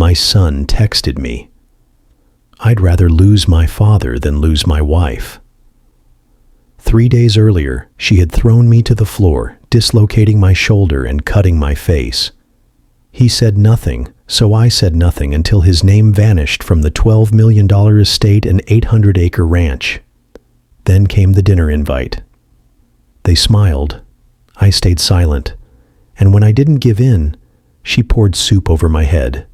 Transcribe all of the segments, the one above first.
My son texted me. I'd rather lose my father than lose my wife. 3 days earlier, she had thrown me to the floor, dislocating my shoulder and cutting my face. He said nothing, so I said nothing until his name vanished from the $12 million estate and 800-acre ranch. Then came the dinner invite. They smiled. I stayed silent, and when I didn't give in, she poured soup over my head.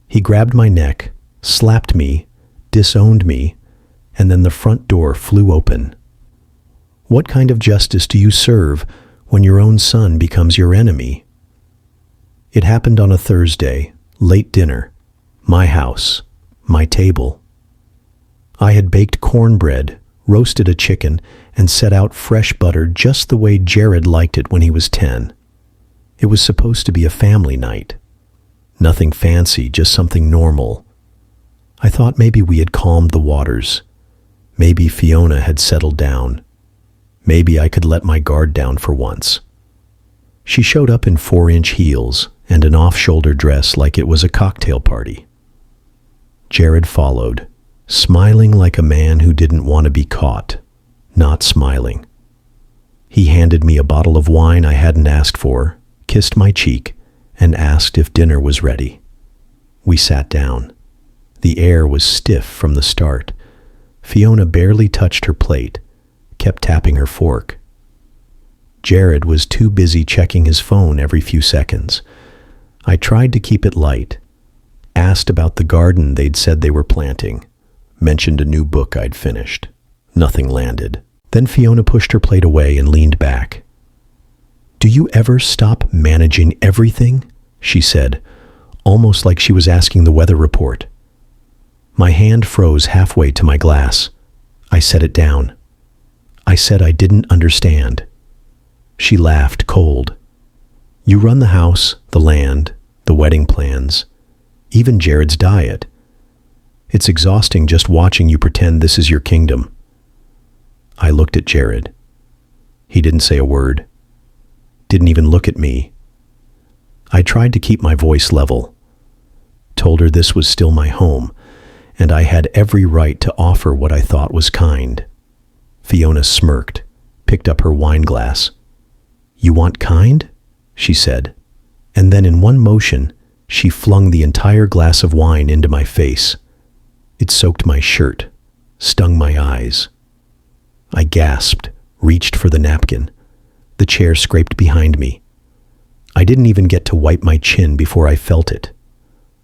He grabbed my neck, slapped me, disowned me, and then the front door flew open. What kind of justice do you serve when your own son becomes your enemy? It happened on a Thursday, late dinner, my house, my table. I had baked cornbread, roasted a chicken, and set out fresh butter just the way Jared liked it when he was 10. It was supposed to be a family night. Nothing fancy, just something normal. I thought maybe we had calmed the waters. Maybe Fiona had settled down. Maybe I could let my guard down for once. She showed up in 4-inch heels and an off-shoulder dress like it was a cocktail party. Jared followed, smiling like a man who didn't want to be caught, not smiling. He handed me a bottle of wine I hadn't asked for, kissed my cheek, and asked if dinner was ready. We sat down. The air was stiff from the start. Fiona barely touched her plate, kept tapping her fork. Jared was too busy checking his phone every few seconds. I tried to keep it light, asked about the garden they'd said they were planting, mentioned a new book I'd finished. Nothing landed. Then Fiona pushed her plate away and leaned back. "Do you ever stop managing everything?" she said, almost like she was asking the weather report. My hand froze halfway to my glass. I set it down. I said I didn't understand. She laughed cold. "You run the house, the land, the wedding plans, even Jared's diet. It's exhausting just watching you pretend this is your kingdom." I looked at Jared. He didn't say a word. Didn't even look at me. I tried to keep my voice level. Told her this was still my home, and I had every right to offer what I thought was kind. Fiona smirked, picked up her wine glass. "You want kind?" she said. And then in one motion, she flung the entire glass of wine into my face. It soaked my shirt, stung my eyes. I gasped, reached for the napkin. The chair scraped behind me. I didn't even get to wipe my chin before I felt it.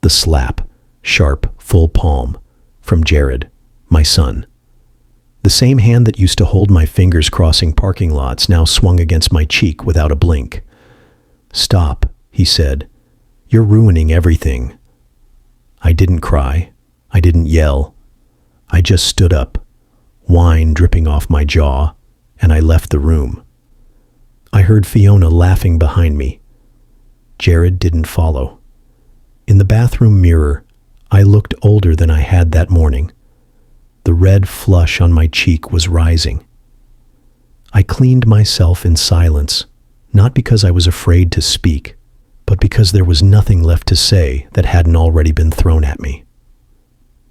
The slap, sharp, full palm, from Jared, my son. The same hand that used to hold my fingers crossing parking lots now swung against my cheek without a blink. "Stop," he said. "You're ruining everything." I didn't cry. I didn't yell. I just stood up, wine dripping off my jaw, and I left the room. I heard Fiona laughing behind me. Jared didn't follow. In the bathroom mirror, I looked older than I had that morning. The red flush on my cheek was rising. I cleaned myself in silence, not because I was afraid to speak, but because there was nothing left to say that hadn't already been thrown at me.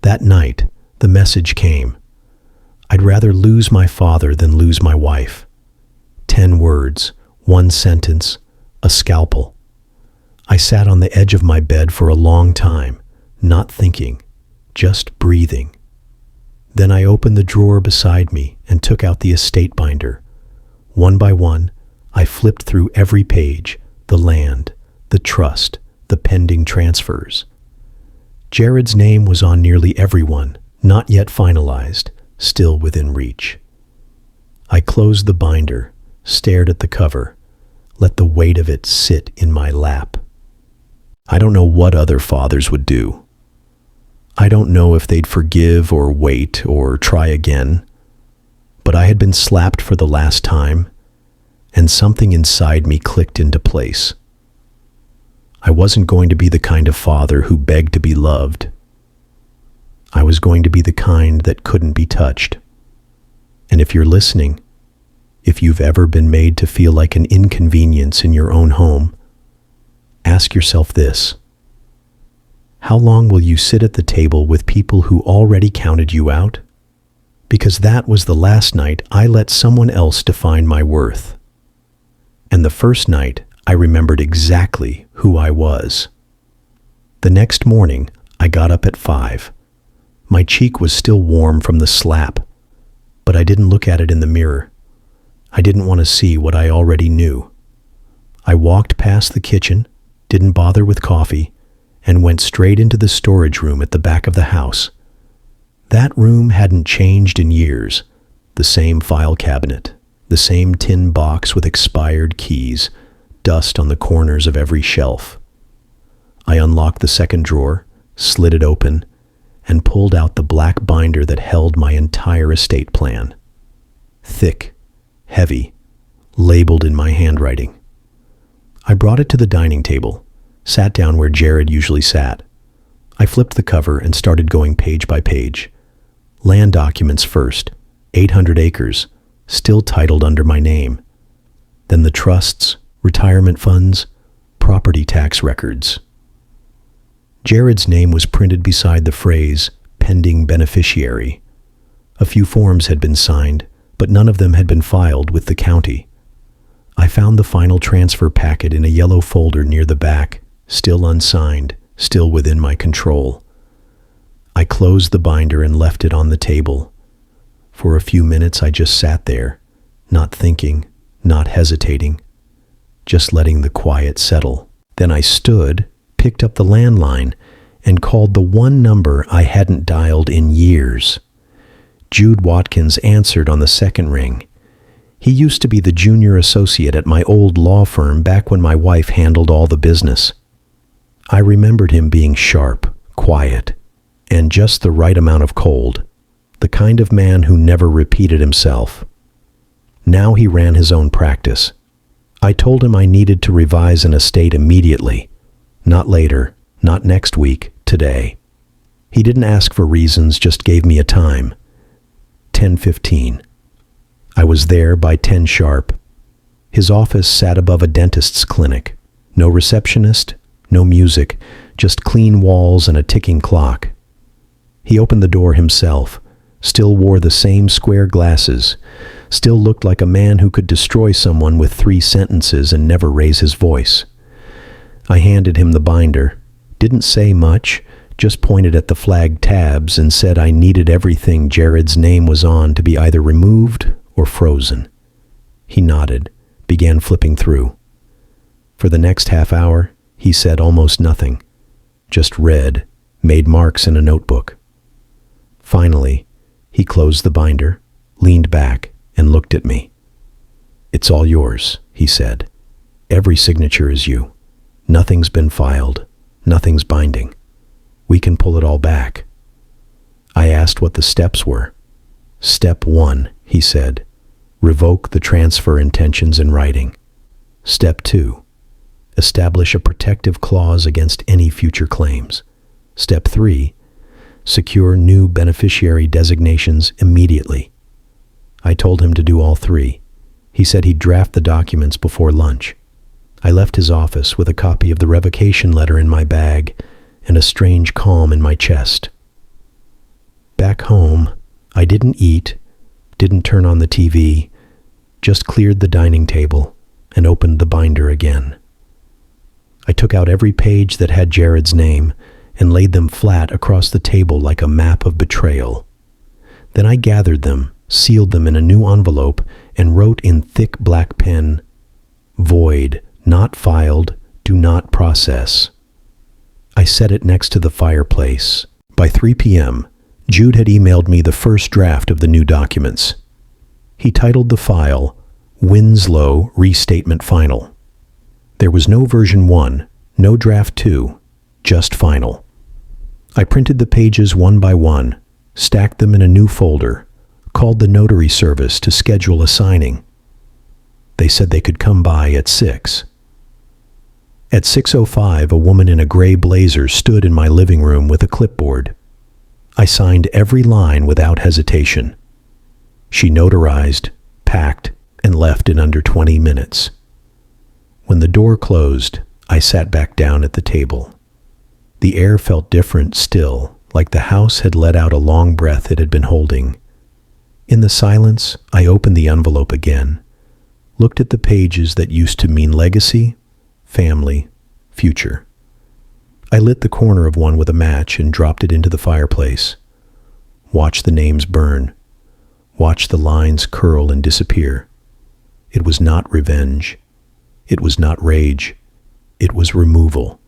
That night, the message came. I'd rather lose my father than lose my wife. 10 words, 1 sentence, a scalpel. I sat on the edge of my bed for a long time, not thinking, just breathing. Then I opened the drawer beside me and took out the estate binder. One by one, I flipped through every page, the land, the trust, the pending transfers. Jared's name was on nearly everyone, not yet finalized, still within reach. I closed the binder, stared at the cover, let the weight of it sit in my lap. I don't know what other fathers would do. I don't know if they'd forgive or wait or try again, but I had been slapped for the last time, and something inside me clicked into place. I wasn't going to be the kind of father who begged to be loved. I was going to be the kind that couldn't be touched. And if you're listening, if you've ever been made to feel like an inconvenience in your own home, ask yourself this: How long will you sit at the table with people who already counted you out? Because that was the last night I let someone else define my worth. And the first night, I remembered exactly who I was. The next morning, I got up at 5. My cheek was still warm from the slap, but I didn't look at it in the mirror. I didn't want to see what I already knew. I walked past the kitchen, didn't bother with coffee, and went straight into the storage room at the back of the house. That room hadn't changed in years. The same file cabinet, the same tin box with expired keys, dust on the corners of every shelf. I unlocked the second drawer, slid it open, and pulled out the black binder that held my entire estate plan. Thick, heavy, labeled in my handwriting. I brought it to the dining table, sat down where Jared usually sat. I flipped the cover and started going page by page. Land documents first, 800 acres, still titled under my name. Then the trusts, retirement funds, property tax records. Jared's name was printed beside the phrase, pending beneficiary. A few forms had been signed, but none of them had been filed with the county. I found the final transfer packet in a yellow folder near the back, still unsigned, still within my control. I closed the binder and left it on the table. For a few minutes I just sat there, not thinking, not hesitating, just letting the quiet settle. Then I stood, picked up the landline, and called the one number I hadn't dialed in years. Jude Watkins answered on the second ring. He used to be the junior associate at my old law firm back when my wife handled all the business. I remembered him being sharp, quiet, and just the right amount of cold, the kind of man who never repeated himself. Now he ran his own practice. I told him I needed to revise an estate immediately, not later, not next week, today. He didn't ask for reasons, just gave me a time. 10:15. I was there by 10 sharp. His office sat above a dentist's clinic. No receptionist, no music, just clean walls and a ticking clock. He opened the door himself, still wore the same square glasses, still looked like a man who could destroy someone with 3 sentences and never raise his voice. I handed him the binder, didn't say much, just pointed at the flagged tabs and said I needed everything Jared's name was on to be either removed or frozen. He nodded, began flipping through. For the next half hour, he said almost nothing, just read, made marks in a notebook. Finally, he closed the binder, leaned back, and looked at me. "It's all yours," he said. "Every signature is you. Nothing's been filed. Nothing's binding. We can pull it all back." I asked what the steps were. "Step 1, he said, revoke the transfer intentions in writing. Step 2, establish a protective clause against any future claims. Step 3, secure new beneficiary designations immediately." I told him to do all 3. He said he'd draft the documents before lunch. I left his office with a copy of the revocation letter in my bag and a strange calm in my chest. Back home, I didn't eat, didn't turn on the TV, just cleared the dining table and opened the binder again. I took out every page that had Jared's name and laid them flat across the table like a map of betrayal. Then I gathered them, sealed them in a new envelope, and wrote in thick black pen, "Void, not filed, do not process." I set it next to the fireplace. By 3 p.m., Jude had emailed me the first draft of the new documents. He titled the file, "Winslow Restatement Final." There was no version 1, no draft 2, just final. I printed the pages one by one, stacked them in a new folder, called the notary service to schedule a signing. They said they could come by at 6. At 6:05, a woman in a gray blazer stood in my living room with a clipboard. I signed every line without hesitation. She notarized, packed, and left in under 20 minutes. When the door closed, I sat back down at the table. The air felt different still, like the house had let out a long breath it had been holding. In the silence, I opened the envelope again, looked at the pages that used to mean legacy, family, future. I lit the corner of one with a match and dropped it into the fireplace. Watched the names burn. Watched the lines curl and disappear. It was not revenge. It was not rage. It was removal.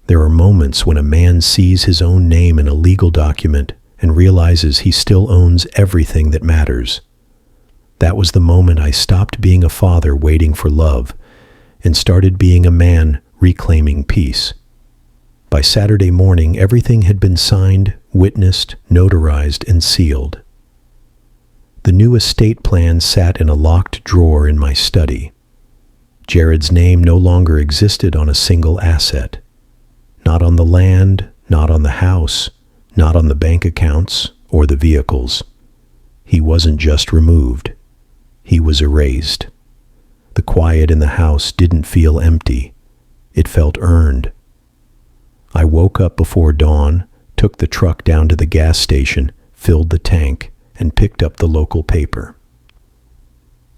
There are moments when a man sees his own name in a legal document and realizes he still owns everything that matters. That was the moment I stopped being a father waiting for love and started being a man reclaiming peace. By Saturday morning, everything had been signed, witnessed, notarized, and sealed. The new estate plan sat in a locked drawer in my study. Jared's name no longer existed on a single asset. Not on the land, not on the house, not on the bank accounts or the vehicles. He wasn't just removed. He was erased. The quiet in the house didn't feel empty. It felt earned. I woke up before dawn, took the truck down to the gas station, filled the tank, and picked up the local paper.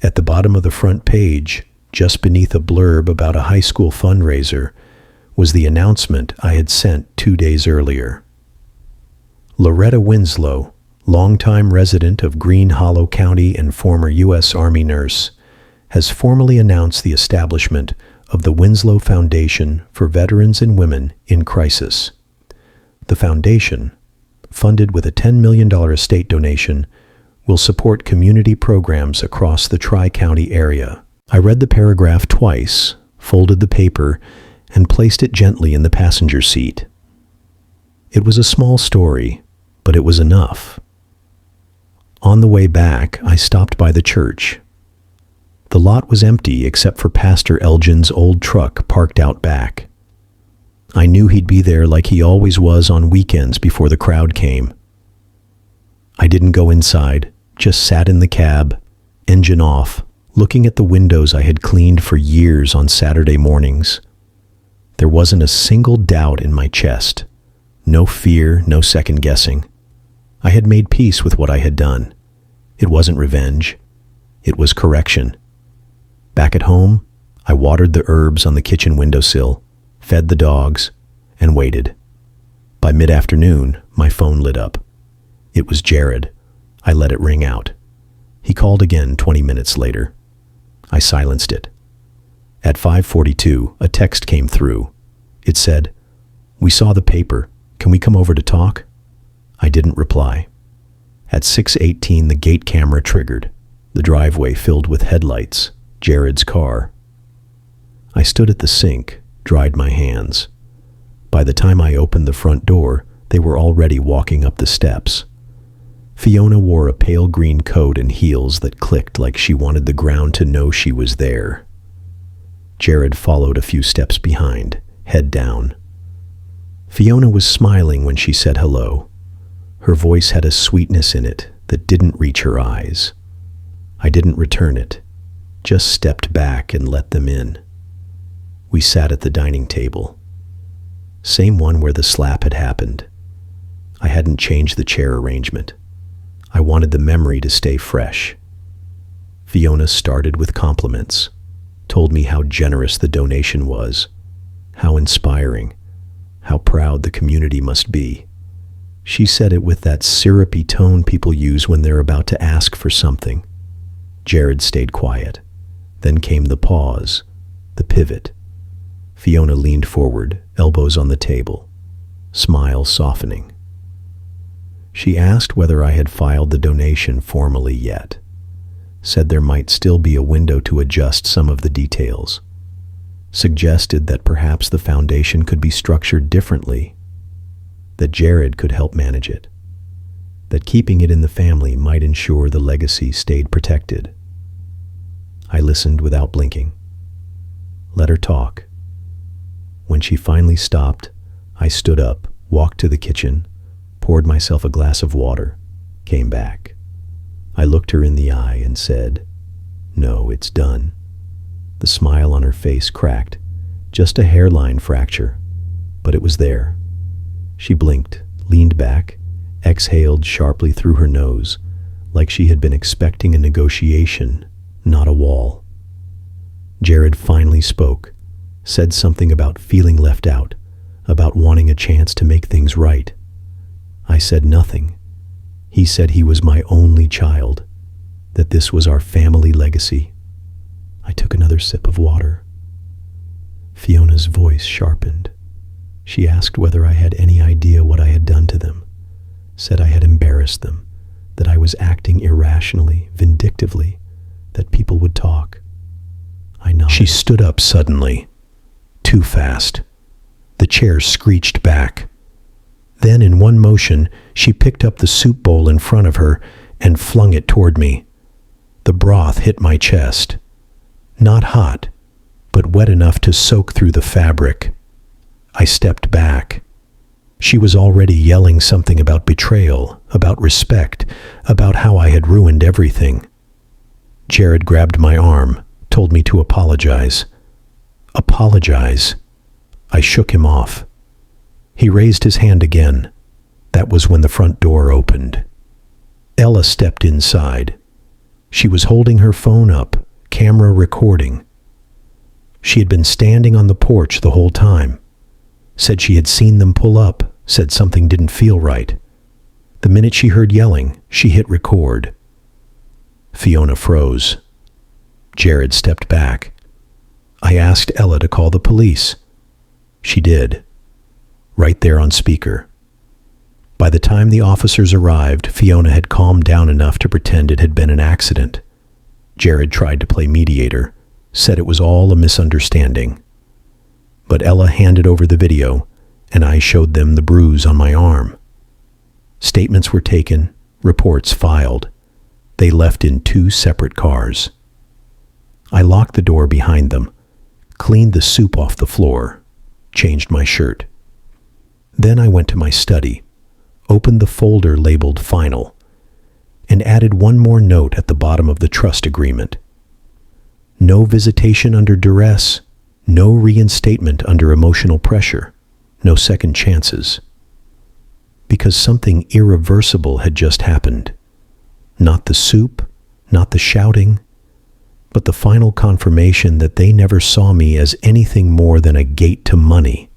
At the bottom of the front page, just beneath a blurb about a high school fundraiser, was the announcement I had sent 2 days earlier. Loretta Winslow, longtime resident of Green Hollow County and former U.S. Army nurse, has formally announced the establishment of the Winslow Foundation for Veterans and Women in Crisis. The foundation, funded with a $10 million estate donation, will support community programs across the Tri-County area. I read the paragraph twice, folded the paper, and placed it gently in the passenger seat. It was a small story, but it was enough. On the way back, I stopped by the church. The lot was empty except for Pastor Elgin's old truck parked out back. I knew he'd be there like he always was on weekends before the crowd came. I didn't go inside, just sat in the cab, engine off, looking at the windows I had cleaned for years on Saturday mornings. There wasn't a single doubt in my chest. No fear, no second guessing. I had made peace with what I had done. It wasn't revenge. It was correction. Back at home, I watered the herbs on the kitchen windowsill, fed the dogs, and waited. By mid-afternoon, my phone lit up. It was Jared. I let it ring out. He called again 20 minutes later. I silenced it. At 5:42, a text came through. It said, "We saw the paper. Can we come over to talk?" I didn't reply. At 6:18, the gate camera triggered, the driveway filled with headlights, Jared's car. I stood at the sink, dried my hands. By the time I opened the front door, they were already walking up the steps. Fiona wore a pale green coat and heels that clicked like she wanted the ground to know she was there. Jared followed a few steps behind, head down. Fiona was smiling when she said hello. Her voice had a sweetness in it that didn't reach her eyes. I didn't return it, just stepped back and let them in. We sat at the dining table. Same one where the slap had happened. I hadn't changed the chair arrangement. I wanted the memory to stay fresh. Fiona started with compliments, told me how generous the donation was, how inspiring, how proud the community must be. She said it with that syrupy tone people use when they're about to ask for something. Jared stayed quiet. Then came the pause, the pivot. Fiona leaned forward, elbows on the table, smile softening. She asked whether I had filed the donation formally yet. Said there might still be a window to adjust some of the details. Suggested that perhaps the foundation could be structured differently, that Jared could help manage it, that keeping it in the family might ensure the legacy stayed protected. I listened without blinking. Let her talk. When she finally stopped, I stood up, walked to the kitchen, poured myself a glass of water, came back. I looked her in the eye and said, "No, it's done." The smile on her face cracked, just a hairline fracture. but it was there. She blinked, leaned back, exhaled sharply through her nose, like she had been expecting a negotiation, not a wall. Jared finally spoke, said something about feeling left out, about wanting a chance to make things right. I said nothing. He said he was my only child, that this was our family legacy. I took another sip of water. Fiona's voice sharpened. She asked whether I had any idea what I had done to them, said I had embarrassed them, that I was acting irrationally, vindictively, that people would talk. I nodded. She stood up suddenly, too fast. The chair screeched back. Then, in one motion, she picked up the soup bowl in front of her and flung it toward me. The broth hit my chest. Not hot, but wet enough to soak through the fabric. I stepped back. She was already yelling something about betrayal, about respect, about how I had ruined everything. Jared grabbed my arm, told me to apologize. Apologize. I shook him off. He raised his hand again. That was when the front door opened. Ella stepped inside. She was holding her phone up, camera recording. She had been standing on the porch the whole time. Said she had seen them pull up, said something didn't feel right. The minute she heard yelling, she hit record. Fiona froze. Jared stepped back. I asked Ella to call the police. She did. Right there on speaker. By the time the officers arrived, Fiona had calmed down enough to pretend it had been an accident. Jared tried to play mediator, said it was all a misunderstanding. But Ella handed over the video, and I showed them the bruise on my arm. Statements were taken, reports filed. They left in 2 separate cars. I locked the door behind them, cleaned the soup off the floor, changed my shirt. Then I went to my study, opened the folder labeled Final, and added one more note at the bottom of the trust agreement. No visitation under duress, no reinstatement under emotional pressure, no second chances. Because something irreversible had just happened. Not the soup, not the shouting, but the final confirmation that they never saw me as anything more than a gate to money.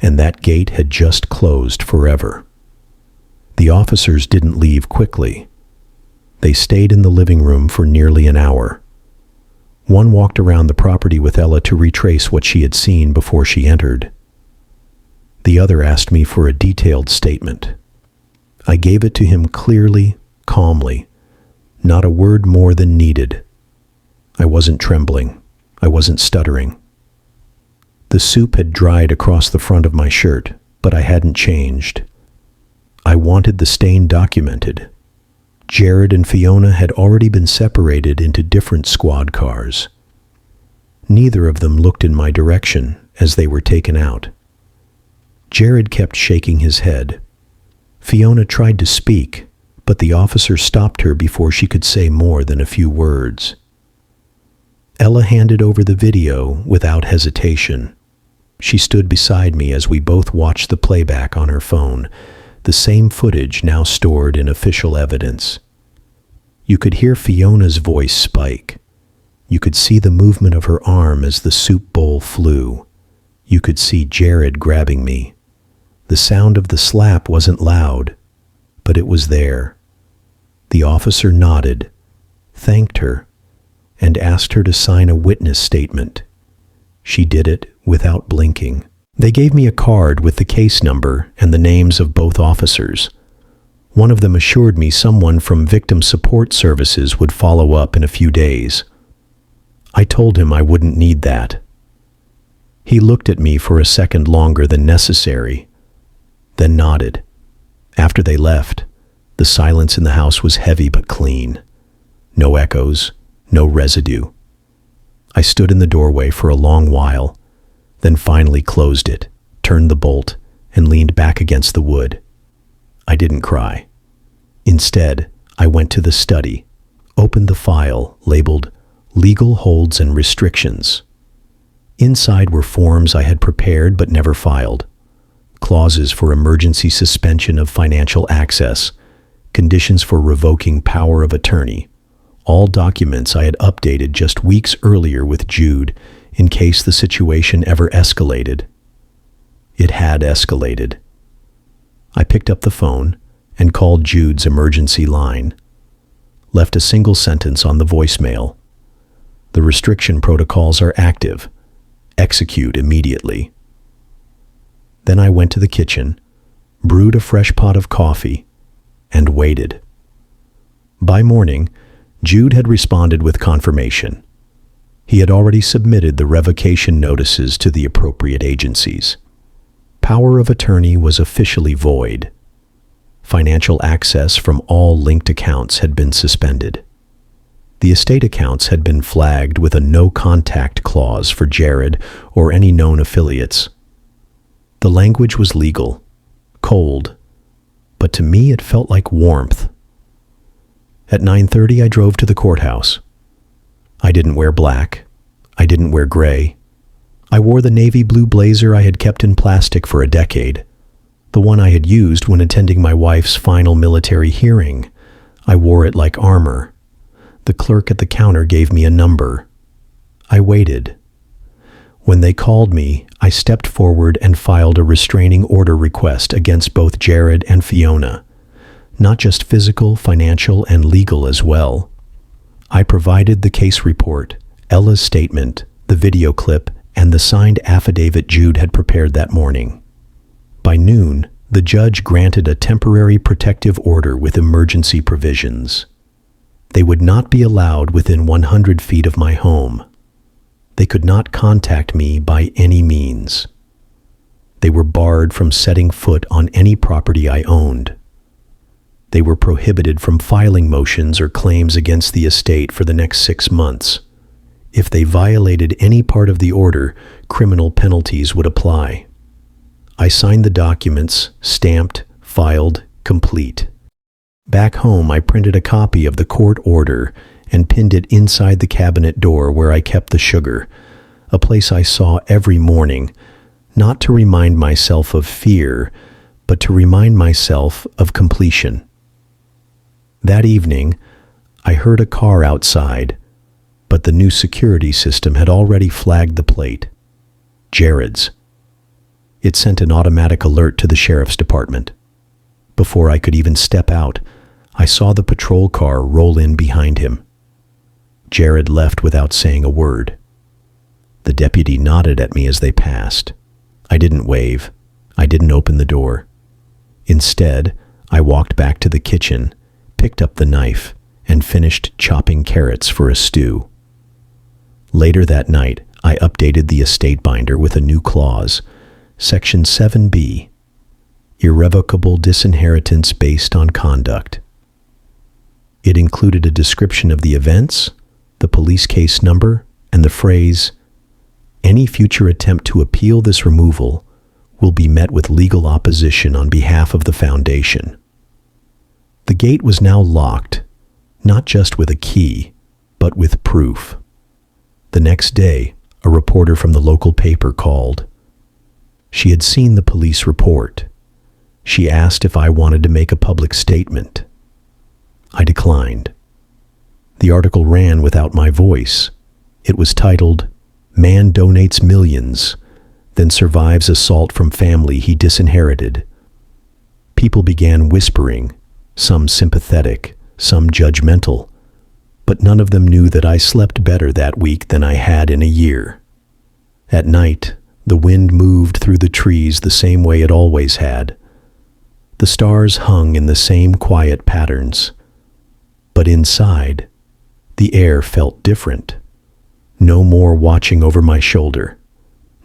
And that gate had just closed forever. The officers didn't leave quickly. They stayed in the living room for nearly an hour. One walked around the property with Ella to retrace what she had seen before she entered. The other asked me for a detailed statement. I gave it to him clearly, calmly, not a word more than needed. I wasn't trembling. I wasn't stuttering. The soup had dried across the front of my shirt, but I hadn't changed. I wanted the stain documented. Jared and Fiona had already been separated into different squad cars. Neither of them looked in my direction as they were taken out. Jared kept shaking his head. Fiona tried to speak, but the officer stopped her before she could say more than a few words. Ella handed over the video without hesitation. She stood beside me as we both watched the playback on her phone, the same footage now stored in official evidence. You could hear Fiona's voice spike. You could see the movement of her arm as the soup bowl flew. You could see Jared grabbing me. The sound of the slap wasn't loud, but it was there. The officer nodded, thanked her, and asked her to sign a witness statement. She did it without blinking. They gave me a card with the case number and the names of both officers. One of them assured me someone from Victim Support Services would follow up in a few days. I told him I wouldn't need that. He looked at me for a second longer than necessary, then nodded. After they left, the silence in the house was heavy but clean. No echoes, no residue. I stood in the doorway for a long while, then finally closed it, turned the bolt, and leaned back against the wood. I didn't cry. Instead, I went to the study, opened the file labeled Legal Holds and Restrictions. Inside were forms I had prepared but never filed, clauses for emergency suspension of financial access, conditions for revoking power of attorney, all documents I had updated just weeks earlier with Jude in case the situation ever escalated. It had escalated. I picked up the phone and called Jude's emergency line, left a single sentence on the voicemail. The restriction protocols are active. Execute immediately. Then I went to the kitchen, brewed a fresh pot of coffee, and waited. By morning, Jude had responded with confirmation. He had already submitted the revocation notices to the appropriate agencies. Power of attorney was officially void. Financial access from all linked accounts had been suspended. The estate accounts had been flagged with a no-contact clause for Jared or any known affiliates. The language was legal, cold, but to me it felt like warmth. At 9:30 I drove to the courthouse. I didn't wear black. I didn't wear gray. I wore the navy blue blazer I had kept in plastic for a decade, the one I had used when attending my wife's final military hearing. I wore it like armor. The clerk at the counter gave me a number. I waited. When they called me, I stepped forward and filed a restraining order request against both Jared and Fiona, not just physical, financial, and legal as well. I provided the case report, Ella's statement, the video clip, and the signed affidavit Jude had prepared that morning. By noon, the judge granted a temporary protective order with emergency provisions. They would not be allowed within 100 feet of my home. They could not contact me by any means. They were barred from setting foot on any property I owned. They were prohibited from filing motions or claims against the estate for the next 6 months. If they violated any part of the order, criminal penalties would apply. I signed the documents, stamped, filed, complete. Back home, I printed a copy of the court order and pinned it inside the cabinet door where I kept the sugar, a place I saw every morning, not to remind myself of fear, but to remind myself of completion. That evening, I heard a car outside, but the new security system had already flagged the plate. Jared's. It sent an automatic alert to the sheriff's department. Before I could even step out, I saw the patrol car roll in behind him. Jared left without saying a word. The deputy nodded at me as they passed. I didn't wave. I didn't open the door. Instead, I walked back to the kitchen, picked up the knife, and finished chopping carrots for a stew. Later that night, I updated the estate binder with a new clause, Section 7B, irrevocable disinheritance based on conduct. It included a description of the events, the police case number, and the phrase, "Any future attempt to appeal this removal will be met with legal opposition on behalf of the foundation." The gate was now locked, not just with a key, but with proof. The next day, a reporter from the local paper called. She had seen the police report. She asked if I wanted to make a public statement. I declined. The article ran without my voice. It was titled, "Man Donates Millions, Then Survives Assault from Family He Disinherited." People began whispering, some sympathetic, some judgmental, but none of them knew that I slept better that week than I had in a year. At night, the wind moved through the trees the same way it always had. The stars hung in the same quiet patterns. But inside, the air felt different. No more watching over my shoulder.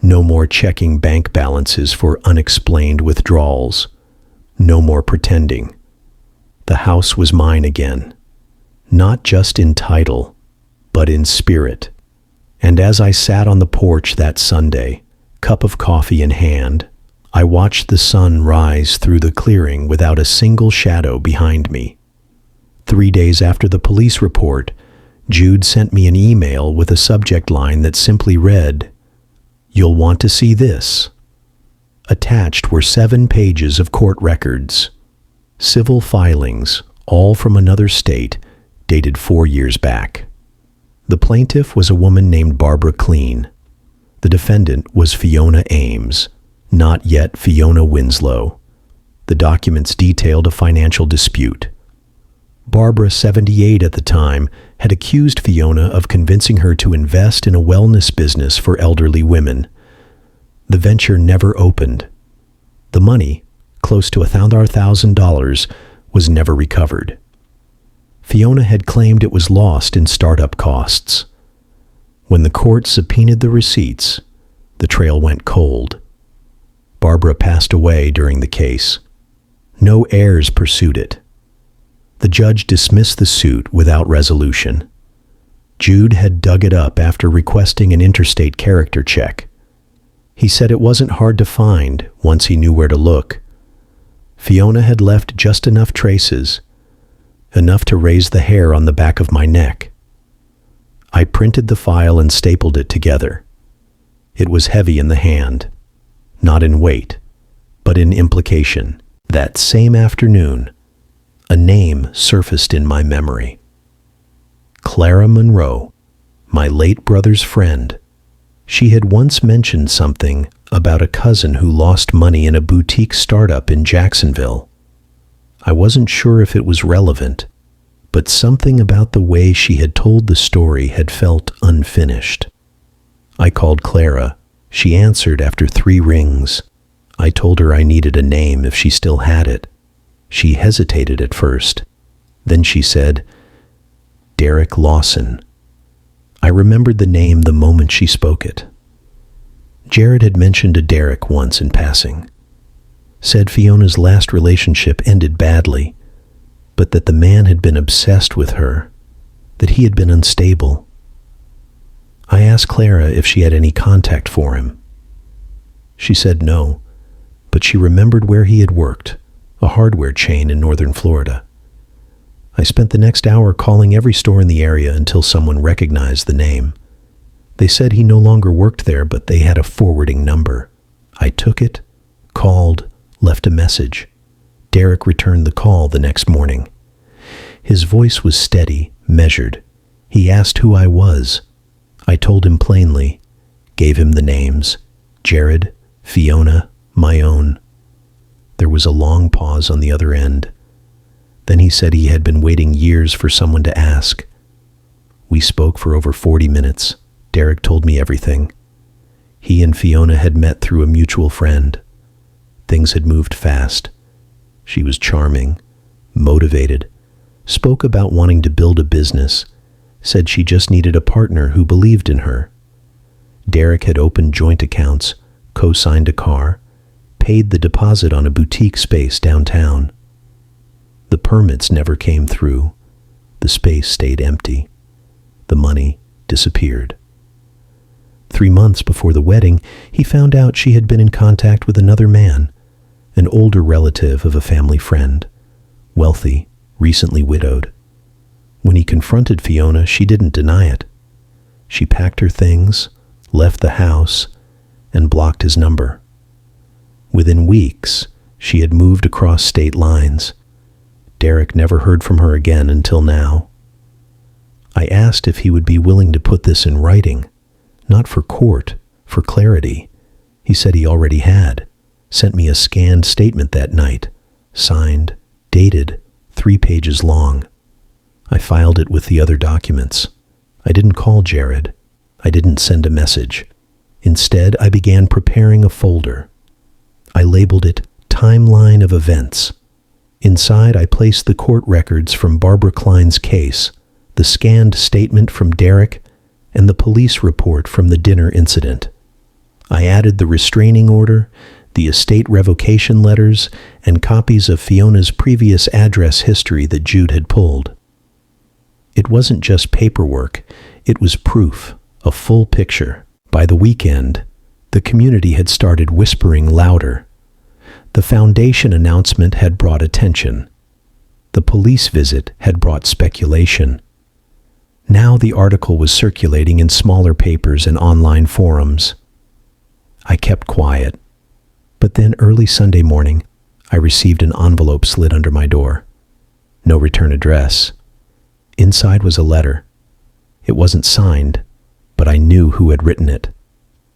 No more checking bank balances for unexplained withdrawals. No more pretending. The house was mine again. Not just in title, but in spirit. And as I sat on the porch that Sunday, cup of coffee in hand, I watched the sun rise through the clearing without a single shadow behind me. 3 days after the police report, Jude sent me an email with a subject line that simply read, You'll want to see this. Attached were 7 pages of court records, civil filings, all from another state, dated 4 years back. The plaintiff was a woman named Barbara Clean. The defendant was Fiona Ames, not yet Fiona Winslow. The documents detailed a financial dispute. Barbara, 78 at the time, had accused Fiona of convincing her to invest in a wellness business for elderly women. The venture never opened. The money, close to $1,000, was never recovered. Fiona had claimed it was lost in startup costs. When the court subpoenaed the receipts, the trail went cold. Barbara passed away during the case. No heirs pursued it. The judge dismissed the suit without resolution. Jude had dug it up after requesting an interstate character check. He said it wasn't hard to find once he knew where to look. Fiona had left just enough traces, enough to raise the hair on the back of my neck. I printed the file and stapled it together. It was heavy in the hand, not in weight, but in implication. That same afternoon, a name surfaced in my memory. Clara Monroe, my late brother's friend. She had once mentioned something about a cousin who lost money in a boutique startup in Jacksonville. I wasn't sure if it was relevant, but something about the way she had told the story had felt unfinished. I called Clara. She answered after 3 rings. I told her I needed a name if she still had it. She hesitated at first. Then she said, Derek Lawson. I remembered the name the moment she spoke it. Jared had mentioned a Derek once in passing. Said Fiona's last relationship ended badly, but that the man had been obsessed with her, that he had been unstable. I asked Clara if she had any contact for him. She said no, but she remembered where he had worked, a hardware chain in northern Florida. I spent the next hour calling every store in the area until someone recognized the name. They said he no longer worked there, but they had a forwarding number. I took it, called, left a message. Derek returned the call the next morning. His voice was steady, measured. He asked who I was. I told him plainly, gave him the names, Jared, Fiona, my own. There was a long pause on the other end. Then he said he had been waiting years for someone to ask. We spoke for over 40 minutes. Derek told me everything. He and Fiona had met through a mutual friend. Things had moved fast. She was charming, motivated, spoke about wanting to build a business, said she just needed a partner who believed in her. Derek had opened joint accounts, co-signed a car, paid the deposit on a boutique space downtown. The permits never came through. The space stayed empty. The money disappeared. 3 months before the wedding, he found out she had been in contact with another man, an older relative of a family friend, wealthy, recently widowed. When he confronted Fiona, she didn't deny it. She packed her things, left the house, and blocked his number. Within weeks, she had moved across state lines. Derek never heard from her again until now. I asked if he would be willing to put this in writing, not for court, for clarity. He said he already had, sent me a scanned statement that night, signed, dated, 3 pages long. I filed it with the other documents. I didn't call Jared. I didn't send a message. Instead, I began preparing a folder. I labeled it Timeline of Events. Inside, I placed the court records from Barbara Klein's case, the scanned statement from Derek, and the police report from the dinner incident. I added the restraining order, the estate revocation letters, and copies of Fiona's previous address history that Jude had pulled. It wasn't just paperwork, it was proof, a full picture. By the weekend, the community had started whispering louder. The foundation announcement had brought attention. The police visit had brought speculation. Now the article was circulating in smaller papers and online forums. I kept quiet. But then early Sunday morning, I received an envelope slid under my door. No return address. Inside was a letter. It wasn't signed, but I knew who had written it.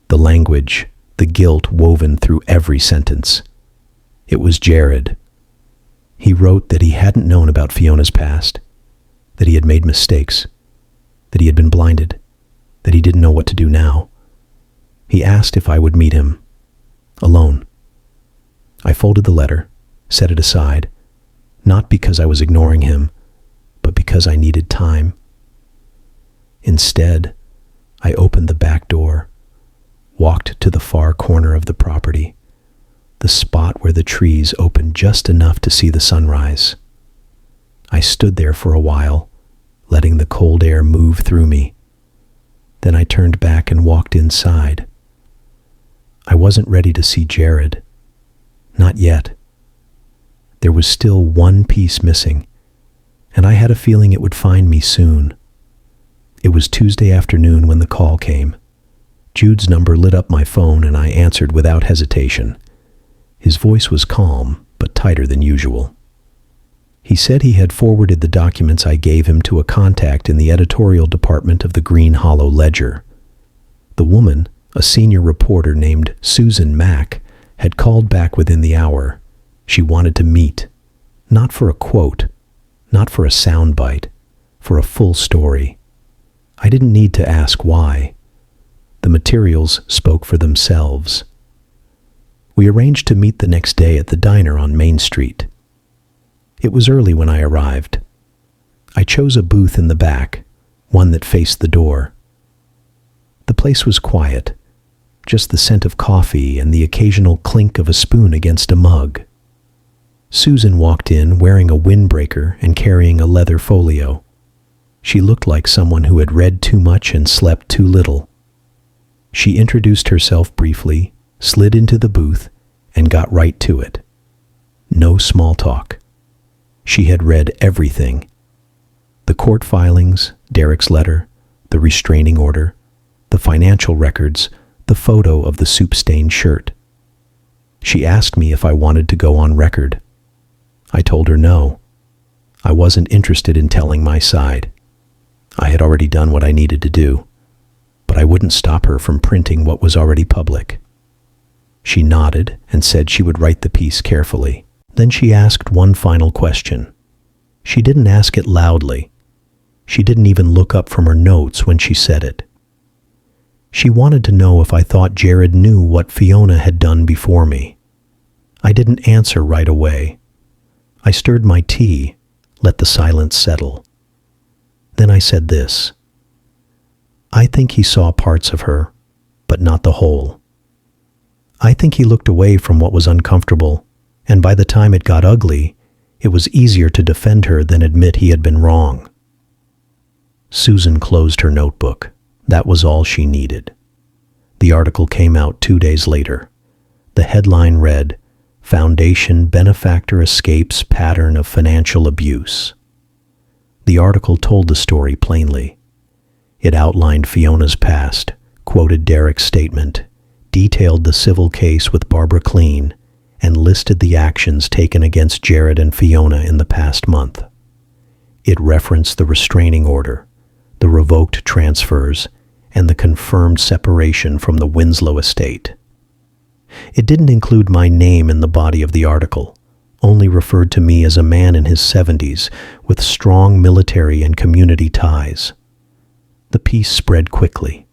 The language, the guilt woven through every sentence. It was Jared. He wrote that he hadn't known about Fiona's past, that he had made mistakes, that he had been blinded, that he didn't know what to do now. He asked if I would meet him, alone. I folded the letter, set it aside, not because I was ignoring him, but because I needed time. Instead, I opened the back door, walked to the far corner of the property, the spot where the trees opened just enough to see the sunrise. I stood there for a while, letting the cold air move through me. Then I turned back and walked inside. I wasn't ready to see Jared. Not yet. There was still one piece missing, and I had a feeling it would find me soon. It was Tuesday afternoon when the call came. Jude's number lit up my phone and I answered without hesitation. His voice was calm, but tighter than usual. He said he had forwarded the documents I gave him to a contact in the editorial department of the Green Hollow Ledger. The woman, a senior reporter named Susan Mack, had called back within the hour. She wanted to meet, not for a quote, not for a soundbite, for a full story. I didn't need to ask why. The materials spoke for themselves. We arranged to meet the next day at the diner on Main Street. It was early when I arrived. I chose a booth in the back, one that faced the door. The place was quiet, just the scent of coffee and the occasional clink of a spoon against a mug. Susan walked in wearing a windbreaker and carrying a leather folio. She looked like someone who had read too much and slept too little. She introduced herself briefly, slid into the booth, and got right to it. No small talk. She had read everything. The court filings, Derek's letter, the restraining order, the financial records, the photo of the soup-stained shirt. She asked me if I wanted to go on record. I told her no. I wasn't interested in telling my side. I had already done what I needed to do, but I wouldn't stop her from printing what was already public. She nodded and said she would write the piece carefully. Then she asked one final question. She didn't ask it loudly. She didn't even look up from her notes when she said it. She wanted to know if I thought Jared knew what Fiona had done before me. I didn't answer right away. I stirred my tea, let the silence settle. Then I said this. I think he saw parts of her, but not the whole. I think he looked away from what was uncomfortable, and by the time it got ugly, it was easier to defend her than admit he had been wrong. Susan closed her notebook. That was all she needed. The article came out 2 days later. The headline read, "Foundation Benefactor Escapes Pattern of Financial Abuse." The article told the story plainly. It outlined Fiona's past, quoted Derek's statement, detailed the civil case with Barbara Clean, and listed the actions taken against Jared and Fiona in the past month. It referenced the restraining order, the revoked transfers, and the confirmed separation from the Winslow estate. It didn't include my name in the body of the article, only referred to me as a man in his 70s with strong military and community ties. The piece spread quickly.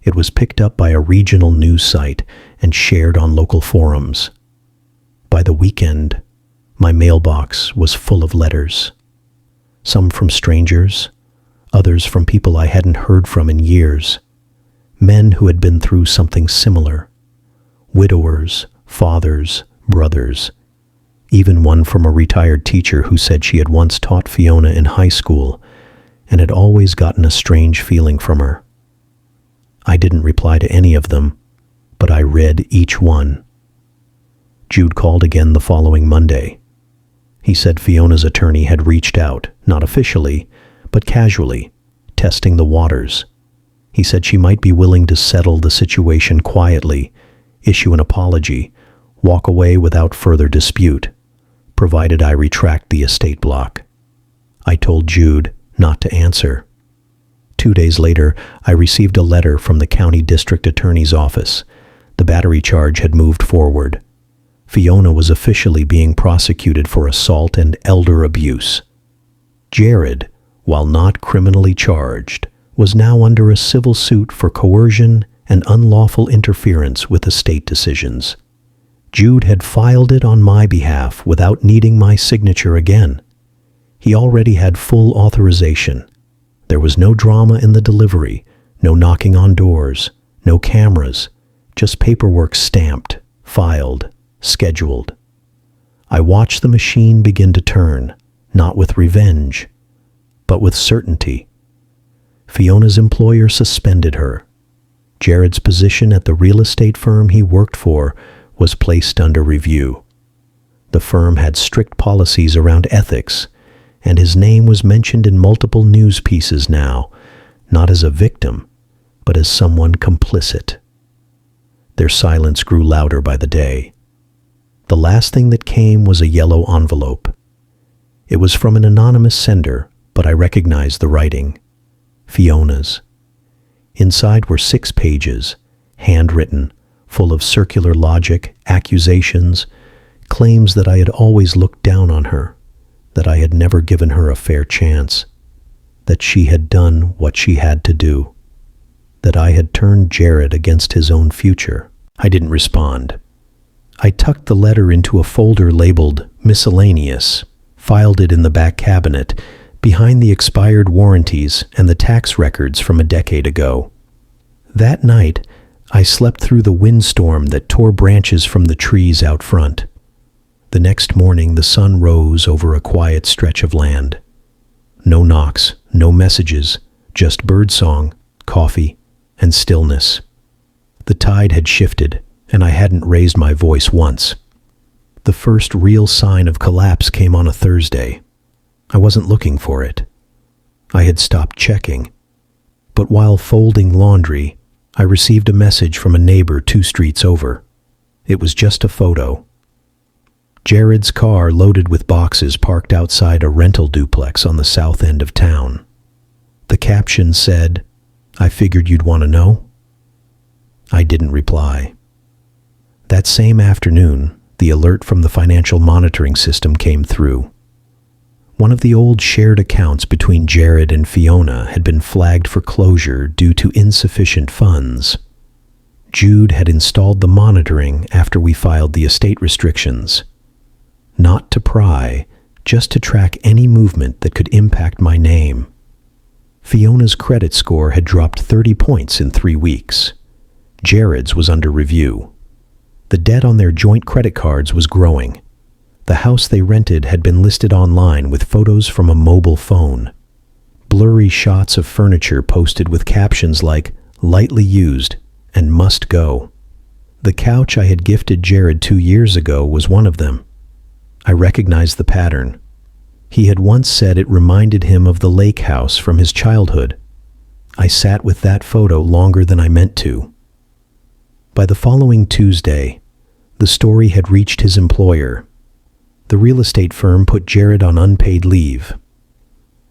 It was picked up by a regional news site and shared on local forums. By the weekend, my mailbox was full of letters. Some from strangers, others from people I hadn't heard from in years. Men who had been through something similar. Widowers, fathers, brothers. Even one from a retired teacher who said she had once taught Fiona in high school and had always gotten a strange feeling from her. I didn't reply to any of them, but I read each one. Jude called again the following Monday. He said Fiona's attorney had reached out, not officially, but casually, testing the waters. He said she might be willing to settle the situation quietly issue an apology, walk away without further dispute, provided I retract the estate block. I told Jude not to answer. 2 days later, I received a letter from the county district attorney's office. The battery charge had moved forward. Fiona was officially being prosecuted for assault and elder abuse. Jared, while not criminally charged, was now under a civil suit for coercion and unlawful interference with estate decisions. Jude had filed it on my behalf without needing my signature again. He already had full authorization. There was no drama in the delivery, no knocking on doors, no cameras, just paperwork stamped, filed, scheduled. I watched the machine begin to turn, not with revenge, but with certainty. Fiona's employer suspended her. Jared's position at the real estate firm he worked for was placed under review. The firm had strict policies around ethics, and his name was mentioned in multiple news pieces now, not as a victim, but as someone complicit. Their silence grew louder by the day. The last thing that came was a yellow envelope. It was from an anonymous sender, but I recognized the writing. Fiona's. Inside were 6 pages, handwritten, full of circular logic, accusations, claims that I had always looked down on her, that I had never given her a fair chance, that she had done what she had to do, that I had turned Jared against his own future. I didn't respond. I tucked the letter into a folder labeled Miscellaneous, filed it in the back cabinet, behind the expired warranties and the tax records from a decade ago. That night, I slept through the windstorm that tore branches from the trees out front. The next morning, the sun rose over a quiet stretch of land. No knocks, no messages, just birdsong, coffee, and stillness. The tide had shifted, and I hadn't raised my voice once. The first real sign of collapse came on a Thursday. I wasn't looking for it. I had stopped checking. But while folding laundry, I received a message from a neighbor 2 streets over. It was just a photo. Jared's car loaded with boxes parked outside a rental duplex on the south end of town. The caption said, "I figured you'd want to know." I didn't reply. That same afternoon, the alert from the financial monitoring system came through. One of the old shared accounts between Jared and Fiona had been flagged for closure due to insufficient funds. Jude had installed the monitoring after we filed the estate restrictions. Not to pry, just to track any movement that could impact my name. Fiona's credit score had dropped 30 points in 3 weeks. Jared's was under review. The debt on their joint credit cards was growing. The house they rented had been listed online with photos from a mobile phone. Blurry shots of furniture posted with captions like, "lightly used" and "must go." The couch I had gifted Jared 2 years ago was one of them. I recognized the pattern. He had once said it reminded him of the lake house from his childhood. I sat with that photo longer than I meant to. By the following Tuesday, the story had reached his employer. The real estate firm put Jared on unpaid leave.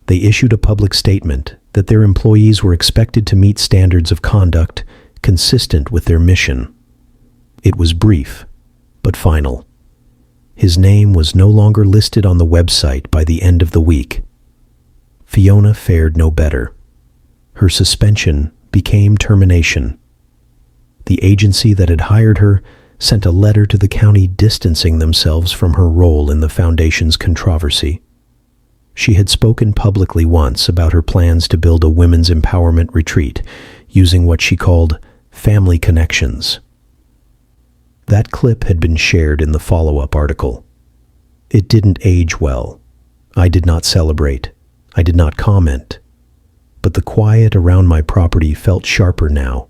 They issued a public statement that their employees were expected to meet standards of conduct consistent with their mission. It was brief, but final. His name was no longer listed on the website by the end of the week. Fiona fared no better. Her suspension became termination. The agency that had hired her sent a letter to the county distancing themselves from her role in the foundation's controversy. She had spoken publicly once about her plans to build a women's empowerment retreat using what she called family connections. That clip had been shared in the follow-up article. It didn't age well. I did not celebrate. I did not comment. But the quiet around my property felt sharper now,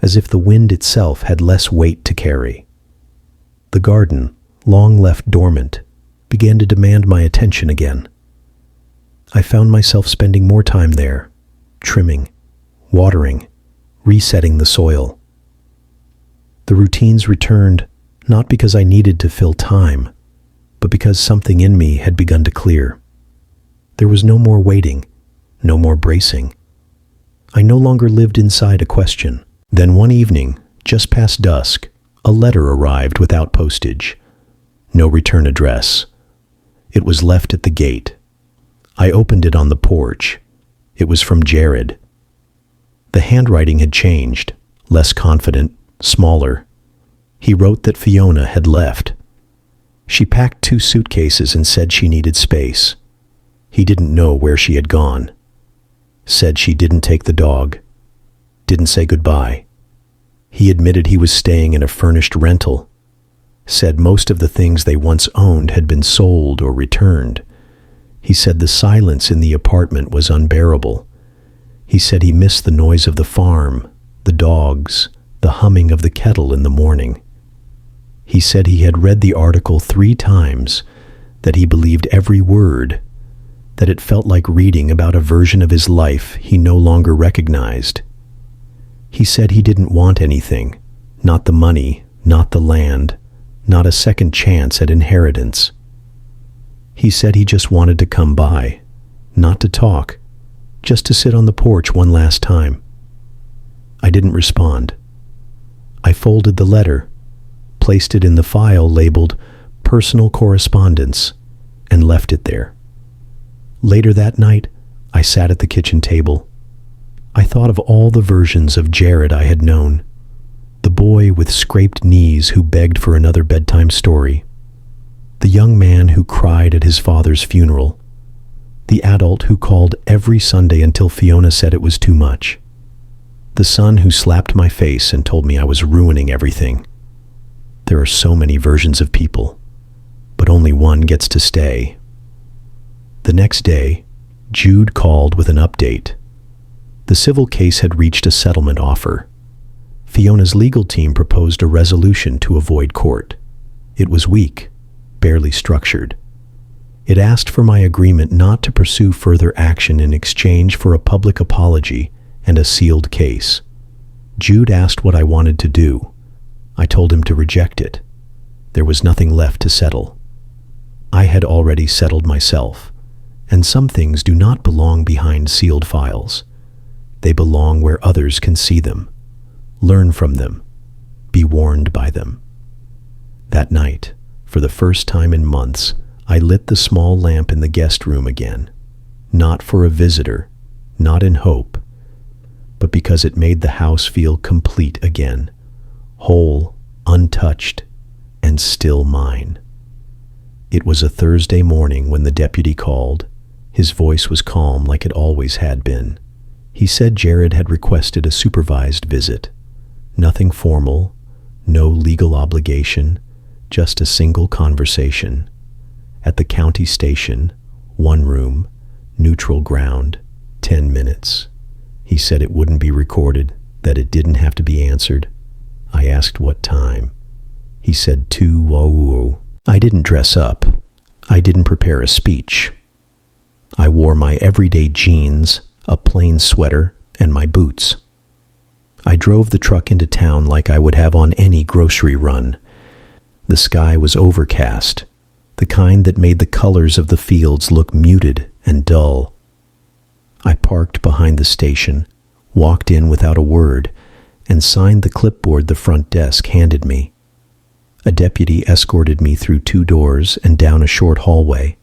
as if the wind itself had less weight to carry. The garden, long left dormant, began to demand my attention again. I found myself spending more time there, trimming, watering, resetting the soil. The routines returned, not because I needed to fill time, but because something in me had begun to clear. There was no more waiting, no more bracing. I no longer lived inside a question. Then one evening, just past dusk, a letter arrived without postage. No return address. It was left at the gate. I opened it on the porch. It was from Jared. The handwriting had changed, less confident, smaller. He wrote that Fiona had left. She packed 2 suitcases and said she needed space. He didn't know where she had gone. Said she didn't take the dog. Didn't say goodbye. He admitted he was staying in a furnished rental. Said most of the things they once owned had been sold or returned. He said the silence in the apartment was unbearable. He said he missed the noise of the farm, the dogs, the humming of the kettle in the morning. He said he had read the article 3 times, that he believed every word, that it felt like reading about a version of his life he no longer recognized. He said he didn't want anything, not the money, not the land, not a second chance at inheritance. He said he just wanted to come by, not to talk, just to sit on the porch one last time. I didn't respond. I folded the letter, placed it in the file labeled Personal Correspondence, and left it there. Later that night, I sat at the kitchen table. I thought of all the versions of Jared I had known. The boy with scraped knees who begged for another bedtime story. The young man who cried at his father's funeral. The adult who called every Sunday until Fiona said it was too much. The son who slapped my face and told me I was ruining everything. There are so many versions of people, but only one gets to stay. The next day, Jude called with an update. The civil case had reached a settlement offer. Fiona's legal team proposed a resolution to avoid court. It was weak, barely structured. It asked for my agreement not to pursue further action in exchange for a public apology and a sealed case. Jude asked what I wanted to do. I told him to reject it. There was nothing left to settle. I had already settled myself, and some things do not belong behind sealed files. They belong where others can see them, learn from them, be warned by them. That night, for the first time in months, I lit the small lamp in the guest room again, not for a visitor, not in hope, but because it made the house feel complete again, whole, untouched, and still mine. It was a Thursday morning when the deputy called. His voice was calm like it always had been. He said Jared had requested a supervised visit. Nothing formal, no legal obligation, just a single conversation. At the county station, 1 room, neutral ground, 10 minutes. He said it wouldn't be recorded, that it didn't have to be answered. I asked what time. He said 2:00. I didn't dress up. I didn't prepare a speech. I wore my everyday jeans, a plain sweater, and my boots. I drove the truck into town like I would have on any grocery run. The sky was overcast, the kind that made the colors of the fields look muted and dull. I parked behind the station, walked in without a word, and signed the clipboard the front desk handed me. A deputy escorted me through 2 doors and down a short hallway.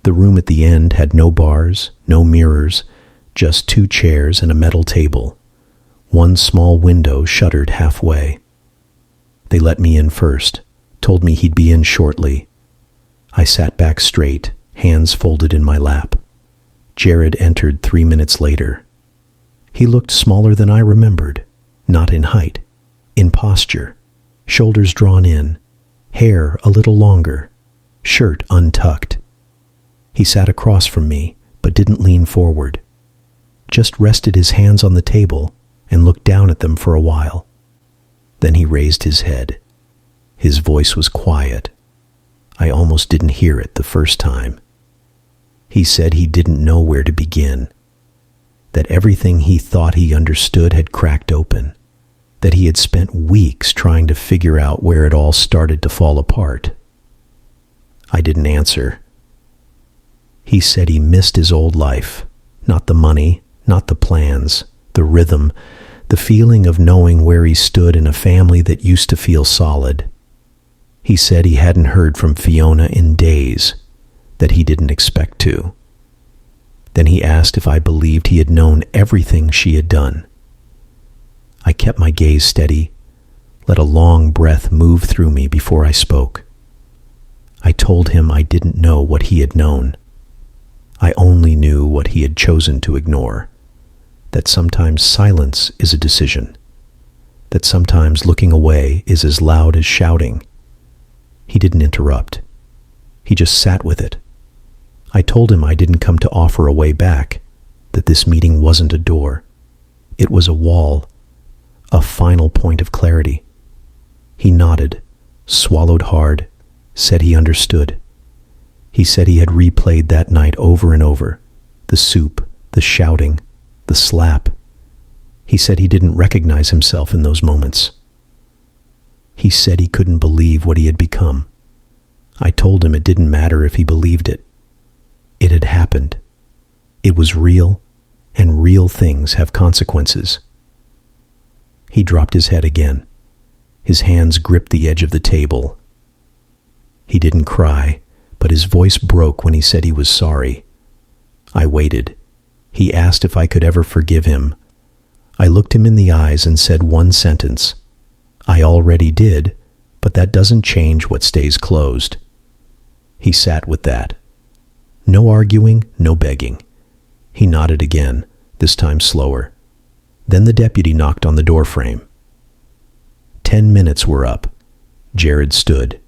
The room at the end had no bars, no mirrors, just 2 chairs and a metal table. 1 small window shuttered halfway. They let me in first, told me he'd be in shortly. I sat back straight, hands folded in my lap. Jared entered 3 minutes later. He looked smaller than I remembered, not in height, in posture, shoulders drawn in, hair a little longer, shirt untucked. He sat across from me, but didn't lean forward. Just rested his hands on the table and looked down at them for a while. Then he raised his head. His voice was quiet. I almost didn't hear it the first time. He said he didn't know where to begin, that everything he thought he understood had cracked open, that he had spent weeks trying to figure out where it all started to fall apart. I didn't answer. He said he missed his old life, not the money, not the plans, the rhythm, the feeling of knowing where he stood in a family that used to feel solid. He said he hadn't heard from Fiona in days, that he didn't expect to. Then he asked if I believed he had known everything she had done. I kept my gaze steady, let a long breath move through me before I spoke. I told him I didn't know what he had known. I only knew what he had chosen to ignore, that sometimes silence is a decision, that sometimes looking away is as loud as shouting. He didn't interrupt. He just sat with it. I told him I didn't come to offer a way back, that this meeting wasn't a door. It was a wall, a final point of clarity. He nodded, swallowed hard, said he understood. He said he had replayed that night over and over, the soup, the shouting, the slap. He said he didn't recognize himself in those moments. He said he couldn't believe what he had become. I told him it didn't matter if he believed it. It had happened. It was real, and real things have consequences. He dropped his head again. His hands gripped the edge of the table. He didn't cry, but his voice broke when he said he was sorry. I waited. He asked if I could ever forgive him. I looked him in the eyes and said one sentence. I already did, but that doesn't change what stays closed. He sat with that. No arguing, no begging. He nodded again, this time slower. Then the deputy knocked on the doorframe. 10 minutes were up. Jared stood.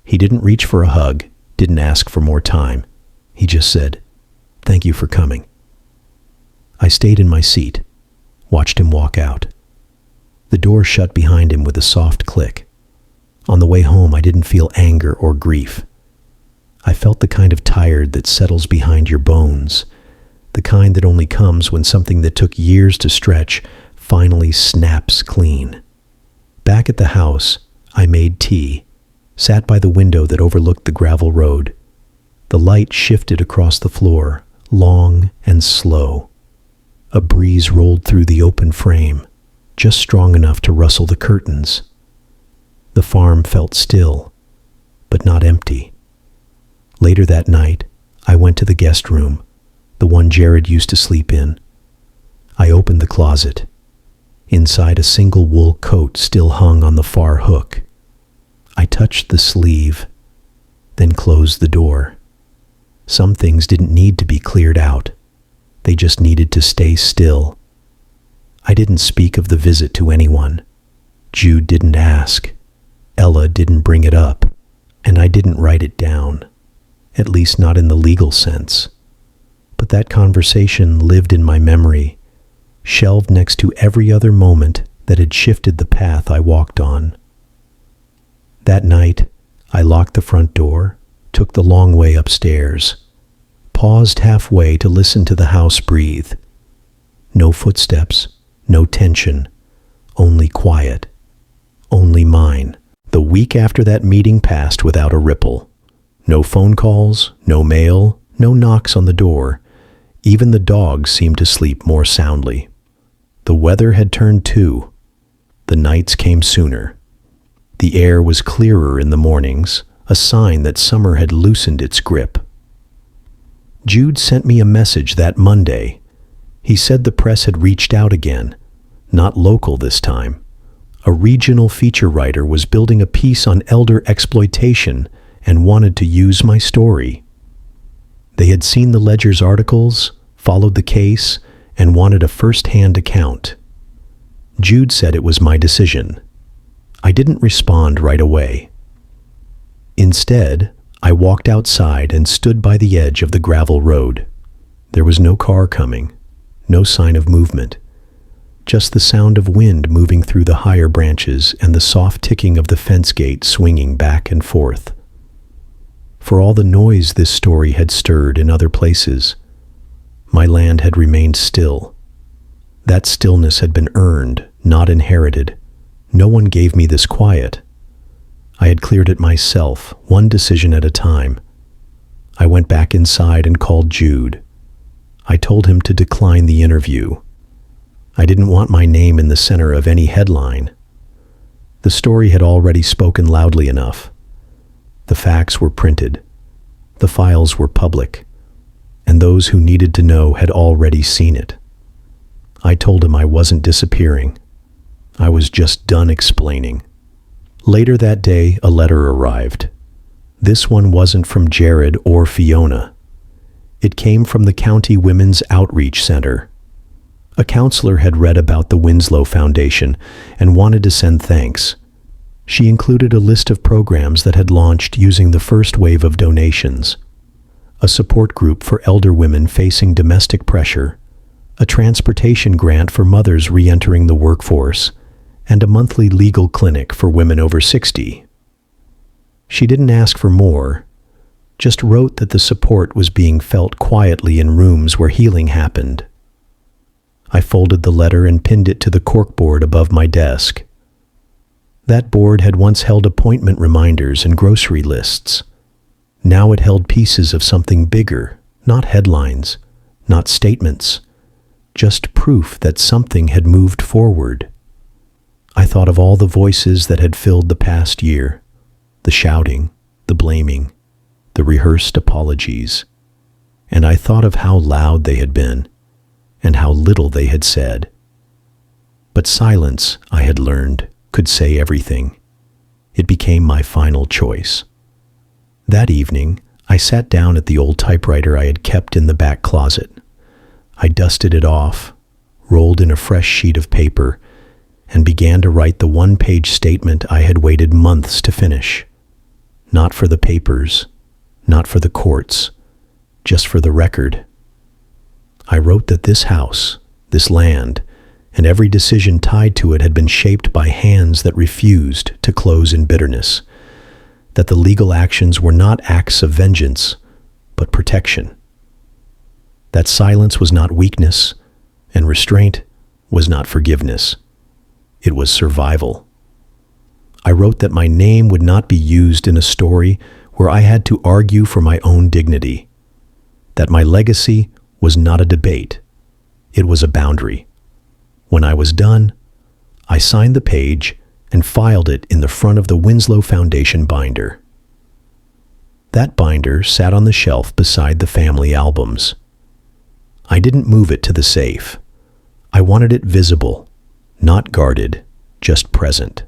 He didn't reach for a hug, didn't ask for more time. He just said, "Thank you for coming." I stayed in my seat, watched him walk out. The door shut behind him with a soft click. On the way home, I didn't feel anger or grief. I felt the kind of tired that settles behind your bones, the kind that only comes when something that took years to stretch finally snaps clean. Back at the house, I made tea, sat by the window that overlooked the gravel road. The light shifted across the floor, long and slow. A breeze rolled through the open frame, just strong enough to rustle the curtains. The farm felt still, but not empty. Later that night, I went to the guest room, the one Jared used to sleep in. I opened the closet. Inside, a single wool coat still hung on the far hook. I touched the sleeve, then closed the door. Some things didn't need to be cleared out. They just needed to stay still. I didn't speak of the visit to anyone. Jude didn't ask. Ella didn't bring it up, and I didn't write it down, at least not in the legal sense. But that conversation lived in my memory, shelved next to every other moment that had shifted the path I walked on. That night, I locked the front door, took the long way upstairs, paused halfway to listen to the house breathe. No footsteps, no tension, only quiet, only mine. The week after that meeting passed without a ripple. No phone calls, no mail, no knocks on the door. Even the dogs seemed to sleep more soundly. The weather had turned too. The nights came sooner. The air was clearer in the mornings, a sign that summer had loosened its grip. Jude sent me a message that Monday. He said the press had reached out again, not local this time. A regional feature writer was building a piece on elder exploitation and wanted to use my story. They had seen the Ledger's articles, followed the case, and wanted a first-hand account. Jude said it was my decision. I didn't respond right away. Instead, I walked outside and stood by the edge of the gravel road. There was no car coming, no sign of movement, just the sound of wind moving through the higher branches and the soft ticking of the fence gate swinging back and forth. For all the noise this story had stirred in other places, my land had remained still. That stillness had been earned, not inherited, No one gave me this quiet. I had cleared it myself, one decision at a time. I went back inside and called Jude. I told him to decline the interview. I didn't want my name in the center of any headline. The story had already spoken loudly enough. The facts were printed. The files were public. And those who needed to know had already seen it. I told him I wasn't disappearing. I was just done explaining. Later that day, a letter arrived. This one wasn't from Jared or Fiona. It came from the County Women's Outreach Center. A counselor had read about the Winslow Foundation and wanted to send thanks. She included a list of programs that had launched using the first wave of donations. A support group for elder women facing domestic pressure, a transportation grant for mothers re-entering the workforce, and a monthly legal clinic for women over 60. She didn't ask for more, just wrote that the support was being felt quietly in rooms where healing happened. I folded the letter and pinned it to the corkboard above my desk. That board had once held appointment reminders and grocery lists. Now it held pieces of something bigger, not headlines, not statements, just proof that something had moved forward. I thought of all the voices that had filled the past year, the shouting, the blaming, the rehearsed apologies, and I thought of how loud they had been and how little they had said. But silence, I had learned, could say everything. It became my final choice. That evening, I sat down at the old typewriter I had kept in the back closet. I dusted it off, rolled in a fresh sheet of paper, and began to write the one-page statement I had waited months to finish. Not for the papers, not for the courts, just for the record. I wrote that this house, this land, and every decision tied to it had been shaped by hands that refused to close in bitterness, that the legal actions were not acts of vengeance, but protection. That silence was not weakness, and restraint was not forgiveness. It was survival. I wrote that my name would not be used in a story where I had to argue for my own dignity, that my legacy was not a debate, it was a boundary. When I was done, I signed the page and filed it in the front of the Winslow Foundation binder. That binder sat on the shelf beside the family albums. I didn't move it to the safe. I wanted it visible, not guarded, just present.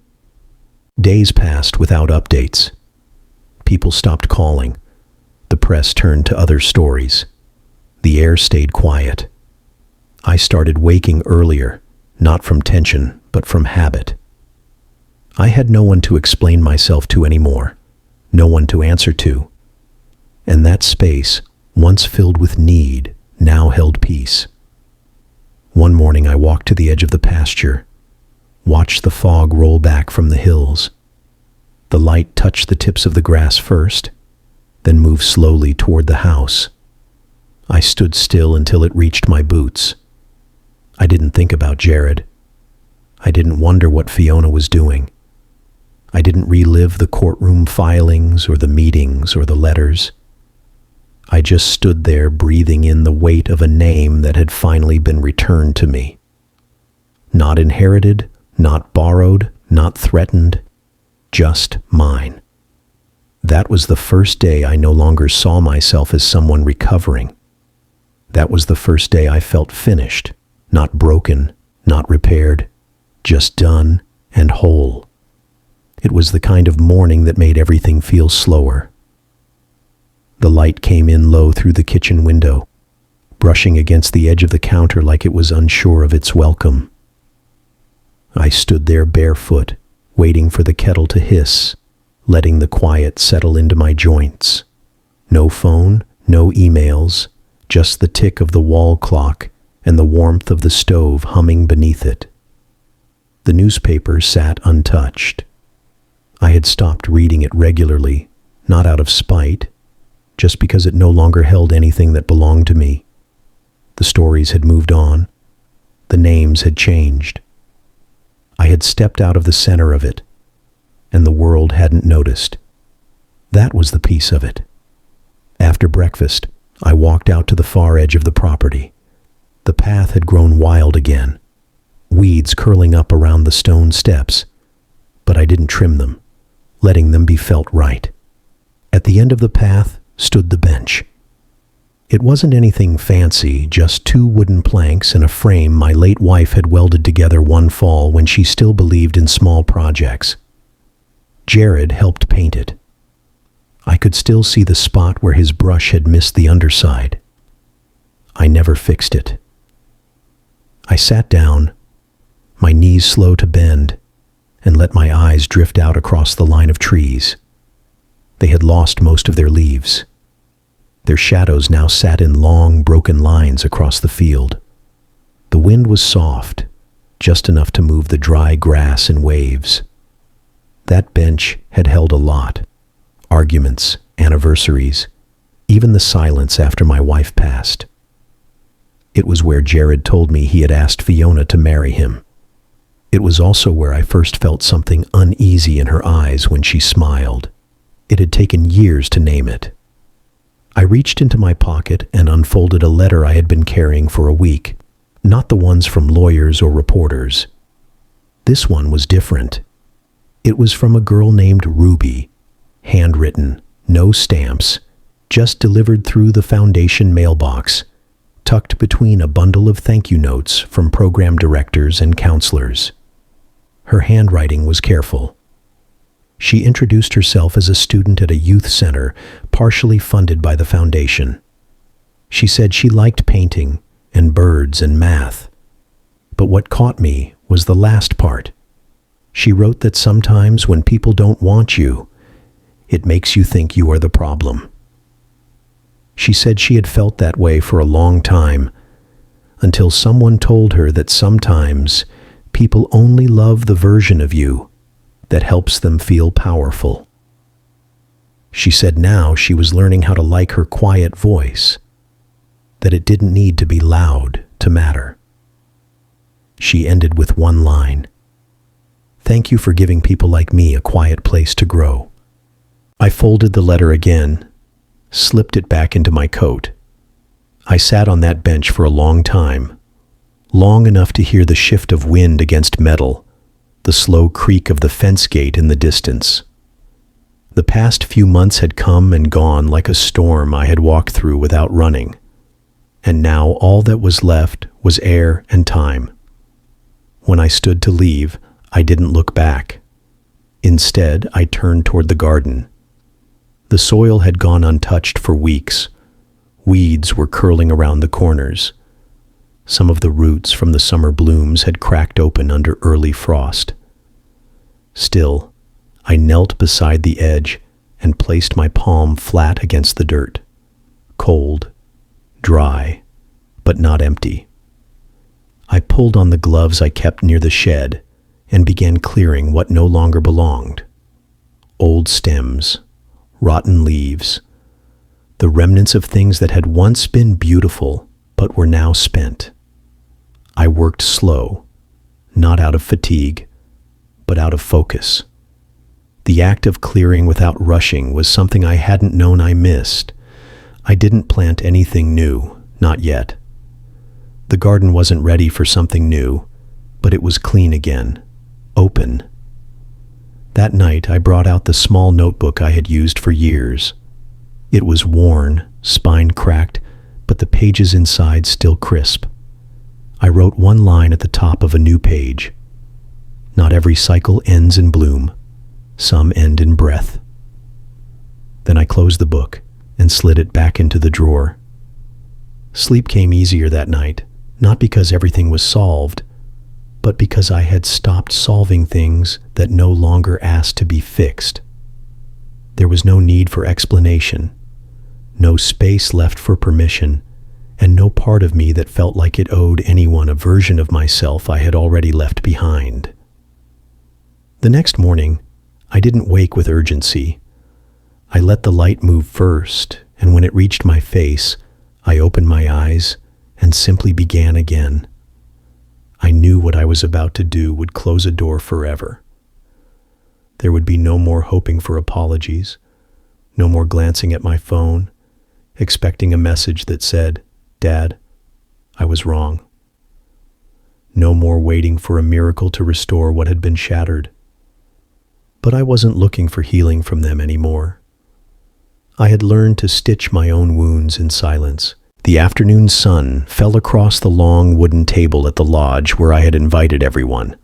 Days passed without updates. People stopped calling. The press turned to other stories. The air stayed quiet. I started waking earlier, not from tension, but from habit. I had no one to explain myself to anymore, no one to answer to. And that space, once filled with need, now held peace. One morning I walked to the edge of the pasture, watched the fog roll back from the hills. The light touched the tips of the grass first, then moved slowly toward the house. I stood still until it reached my boots. I didn't think about Jared. I didn't wonder what Fiona was doing. I didn't relive the courtroom filings or the meetings or the letters. I just stood there breathing in the weight of a name that had finally been returned to me. Not inherited, not borrowed, not threatened, just mine. That was the first day I no longer saw myself as someone recovering. That was the first day I felt finished, not broken, not repaired, just done and whole. It was the kind of morning that made everything feel slower. The light came in low through the kitchen window, brushing against the edge of the counter like it was unsure of its welcome. I stood there barefoot, waiting for the kettle to hiss, letting the quiet settle into my joints. No phone, no emails, just the tick of the wall clock and the warmth of the stove humming beneath it. The newspaper sat untouched. I had stopped reading it regularly, not out of spite, just because it no longer held anything that belonged to me. The stories had moved on. The names had changed. I had stepped out of the center of it, and the world hadn't noticed. That was the piece of it. After breakfast, I walked out to the far edge of the property. The path had grown wild again, weeds curling up around the stone steps, but I didn't trim them, letting them be felt right. At the end of the path stood the bench. It wasn't anything fancy, just 2 wooden planks and a frame my late wife had welded together one fall when she still believed in small projects. Jared helped paint it. I could still see the spot where his brush had missed the underside. I never fixed it. I sat down, my knees slow to bend, and let my eyes drift out across the line of trees. They had lost most of their leaves. Their shadows now sat in long, broken lines across the field. The wind was soft, just enough to move the dry grass in waves. That bench had held a lot. Arguments, anniversaries, even the silence after my wife passed. It was where Jared told me he had asked Fiona to marry him. It was also where I first felt something uneasy in her eyes when she smiled. It had taken years to name it. I reached into my pocket and unfolded a letter I had been carrying for a week, not the ones from lawyers or reporters. This one was different. It was from a girl named Ruby, handwritten, no stamps, just delivered through the foundation mailbox, tucked between a bundle of thank you notes from program directors and counselors. Her handwriting was careful. She introduced herself as a student at a youth center, partially funded by the foundation. She said she liked painting and birds and math. But what caught me was the last part. She wrote that sometimes when people don't want you, it makes you think you are the problem. She said she had felt that way for a long time, until someone told her that sometimes people only love the version of you that helps them feel powerful. She said now she was learning how to like her quiet voice, that it didn't need to be loud to matter. She ended with one line: "Thank you for giving people like me a quiet place to grow." I folded the letter again, slipped it back into my coat. I sat on that bench for a long time, long enough to hear the shift of wind against metal, the slow creak of the fence gate in the distance. The past few months had come and gone like a storm I had walked through without running, and now all that was left was air and time. When I stood to leave, I didn't look back. Instead, I turned toward the garden. The soil had gone untouched for weeks. Weeds were curling around the corners. Some of the roots from the summer blooms had cracked open under early frost. Still, I knelt beside the edge and placed my palm flat against the dirt. Cold, dry, but not empty. I pulled on the gloves I kept near the shed and began clearing what no longer belonged. Old stems, rotten leaves, the remnants of things that had once been beautiful but were now spent. I worked slow, not out of fatigue, but out of focus. The act of clearing without rushing was something I hadn't known I missed. I didn't plant anything new, not yet. The garden wasn't ready for something new, but it was clean again, open. That night I brought out the small notebook I had used for years. It was worn, spine cracked, but the pages inside still crisp. I wrote one line at the top of a new page. Not every cycle ends in bloom. Some end in breath. Then I closed the book and slid it back into the drawer. Sleep came easier that night, not because everything was solved, but because I had stopped solving things that no longer asked to be fixed. There was no need for explanation, no space left for permission, and no part of me that felt like it owed anyone a version of myself I had already left behind. The next morning, I didn't wake with urgency. I let the light move first, and when it reached my face, I opened my eyes and simply began again. I knew what I was about to do would close a door forever. There would be no more hoping for apologies, no more glancing at my phone, expecting a message that said, "Dad, I was wrong." No more waiting for a miracle to restore what had been shattered. But I wasn't looking for healing from them anymore. I had learned to stitch my own wounds in silence. The afternoon sun fell across the long wooden table at the lodge where I had invited everyone.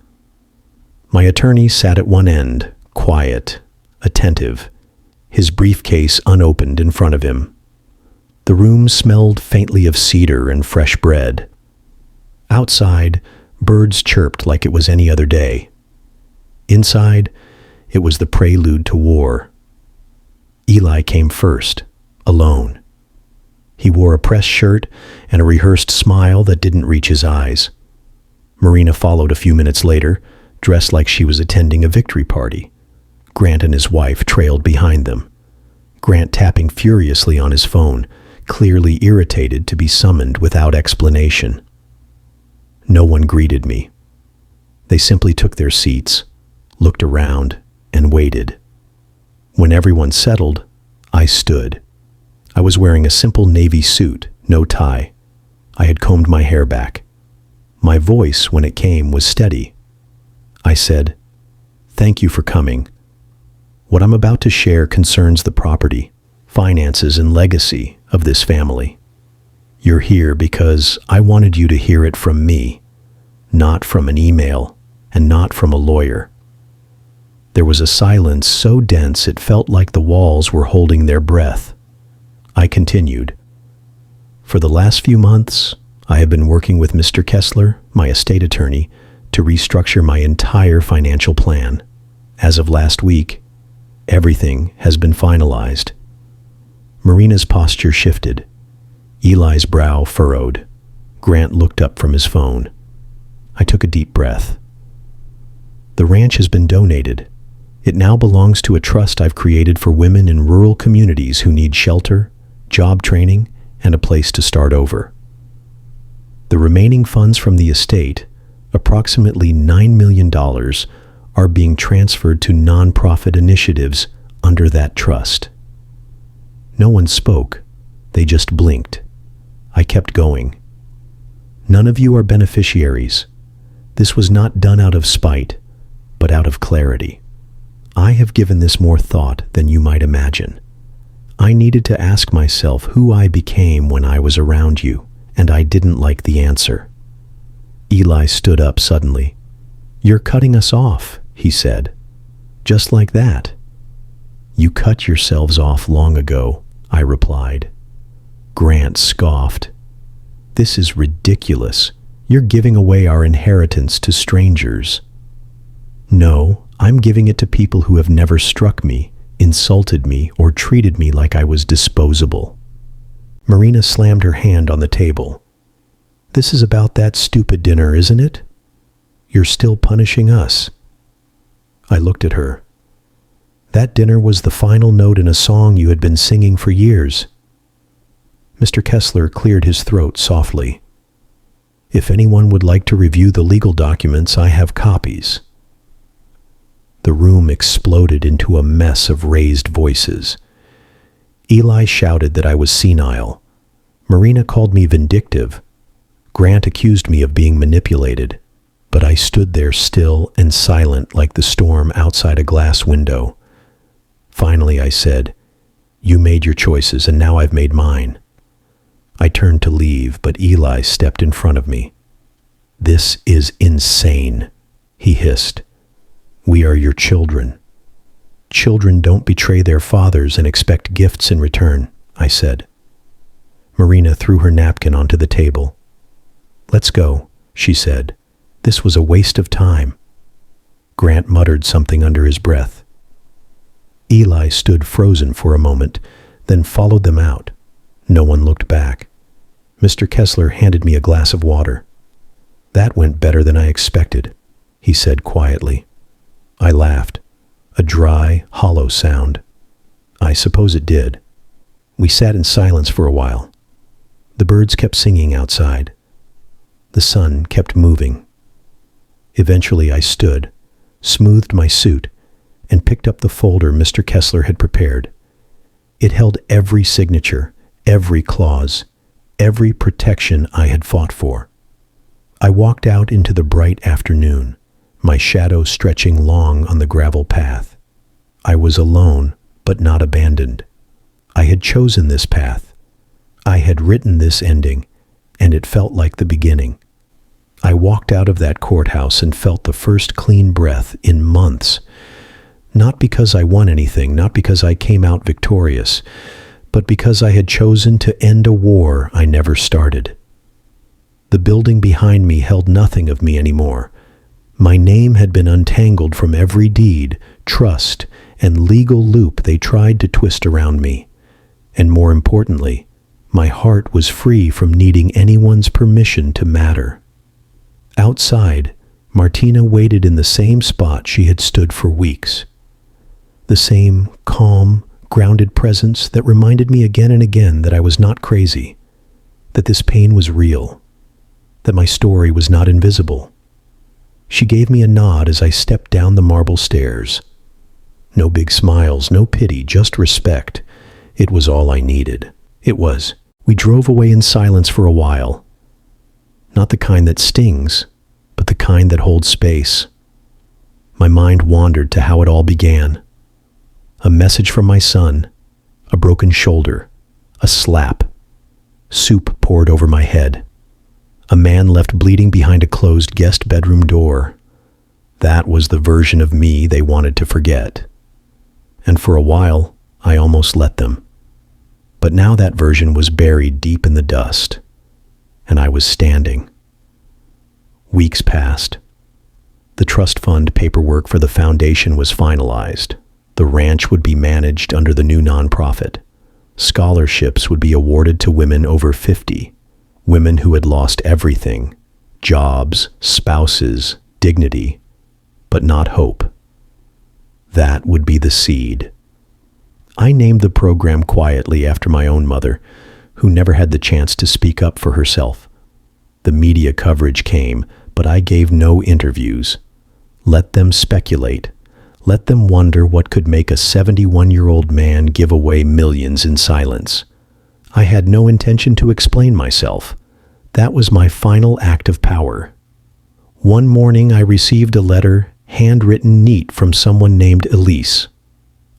My attorney sat at one end, quiet, attentive, his briefcase unopened in front of him. The room smelled faintly of cedar and fresh bread. Outside, birds chirped like it was any other day. Inside, it was the prelude to war. Eli came first, alone. He wore a pressed shirt and a rehearsed smile that didn't reach his eyes. Marina followed a few minutes later, dressed like she was attending a victory party. Grant and his wife trailed behind them, Grant tapping furiously on his phone, clearly irritated to be summoned without explanation. No one greeted me. They simply took their seats, looked around, and waited. When everyone settled, I stood. I was wearing a simple navy suit, no tie. I had combed my hair back. My voice, when it came, was steady. I said, "Thank you for coming. What I'm about to share concerns the property, finances, and legacy of this family. You're here because I wanted you to hear it from me, not from an email, and not from a lawyer." There was a silence so dense it felt like the walls were holding their breath. I continued. For the last few months, I have been working with Mr. Kessler, my estate attorney, to restructure my entire financial plan. As of last week, everything has been finalized. Marina's posture shifted. Eli's brow furrowed. Grant looked up from his phone. I took a deep breath. The ranch has been donated. It now belongs to a trust I've created for women in rural communities who need shelter, job training, and a place to start over. The remaining funds from the estate, approximately $9 million, are being transferred to nonprofit initiatives under that trust. No one spoke. They just blinked. I kept going. None of you are beneficiaries. This was not done out of spite, but out of clarity. I have given this more thought than you might imagine. I needed to ask myself who I became when I was around you, and I didn't like the answer. Eli stood up suddenly. "You're cutting us off," he said. "Just like that." "You cut yourselves off long ago," I replied. Grant scoffed. "This is ridiculous. You're giving away our inheritance to strangers." "No, I'm giving it to people who have never struck me, insulted me, or treated me like I was disposable." Marina slammed her hand on the table. "This is about that stupid dinner, isn't it? You're still punishing us." I looked at her. "That dinner was the final note in a song you had been singing for years." Mr. Kessler cleared his throat softly. "If anyone would like to review the legal documents, I have copies." The room exploded into a mess of raised voices. Eli shouted that I was senile. Marina called me vindictive. Grant accused me of being manipulated, but I stood there still and silent like the storm outside a glass window. Finally, I said, "You made your choices, and now I've made mine." I turned to leave, but Eli stepped in front of me. "This is insane," he hissed. "We are your children." "Children don't betray their fathers and expect gifts in return," I said. Marina threw her napkin onto the table. "Let's go," she said. "This was a waste of time." Grant muttered something under his breath. Eli stood frozen for a moment, then followed them out. No one looked back. Mr. Kessler handed me a glass of water. "That went better than I expected," he said quietly. I laughed. A dry, hollow sound. I suppose it did. We sat in silence for a while. The birds kept singing outside. The sun kept moving. Eventually I stood, smoothed my suit, and picked up the folder Mr. Kessler had prepared. It held every signature, every clause, every protection I had fought for. I walked out into the bright afternoon, my shadow stretching long on the gravel path. I was alone, but not abandoned. I had chosen this path. I had written this ending, and it felt like the beginning. I walked out of that courthouse and felt the first clean breath in months. Not because I won anything, not because I came out victorious, but because I had chosen to end a war I never started. The building behind me held nothing of me anymore. My name had been untangled from every deed, trust, and legal loop they tried to twist around me. And more importantly, my heart was free from needing anyone's permission to matter. Outside, Martina waited in the same spot she had stood for weeks. The same calm, grounded presence that reminded me again and again that I was not crazy, that this pain was real, that my story was not invisible. She gave me a nod as I stepped down the marble stairs. No big smiles, no pity, just respect. It was all I needed. It was. We drove away in silence for a while. Not the kind that stings, but the kind that holds space. My mind wandered to how it all began. A message from my son, a broken shoulder, a slap, soup poured over my head, a man left bleeding behind a closed guest bedroom door. That was the version of me they wanted to forget. And for a while, I almost let them. But now that version was buried deep in the dust, and I was standing. Weeks passed. The trust fund paperwork for the foundation was finalized. The ranch would be managed under the new nonprofit. Scholarships would be awarded to women over 50, women who had lost everything, jobs, spouses, dignity, but not hope. That would be the seed. I named the program quietly after my own mother, who never had the chance to speak up for herself. The media coverage came, but I gave no interviews. Let them speculate. Let them wonder what could make a 71-year-old man give away millions in silence. I had no intention to explain myself. That was my final act of power. One morning I received a letter, handwritten neat, from someone named Elise,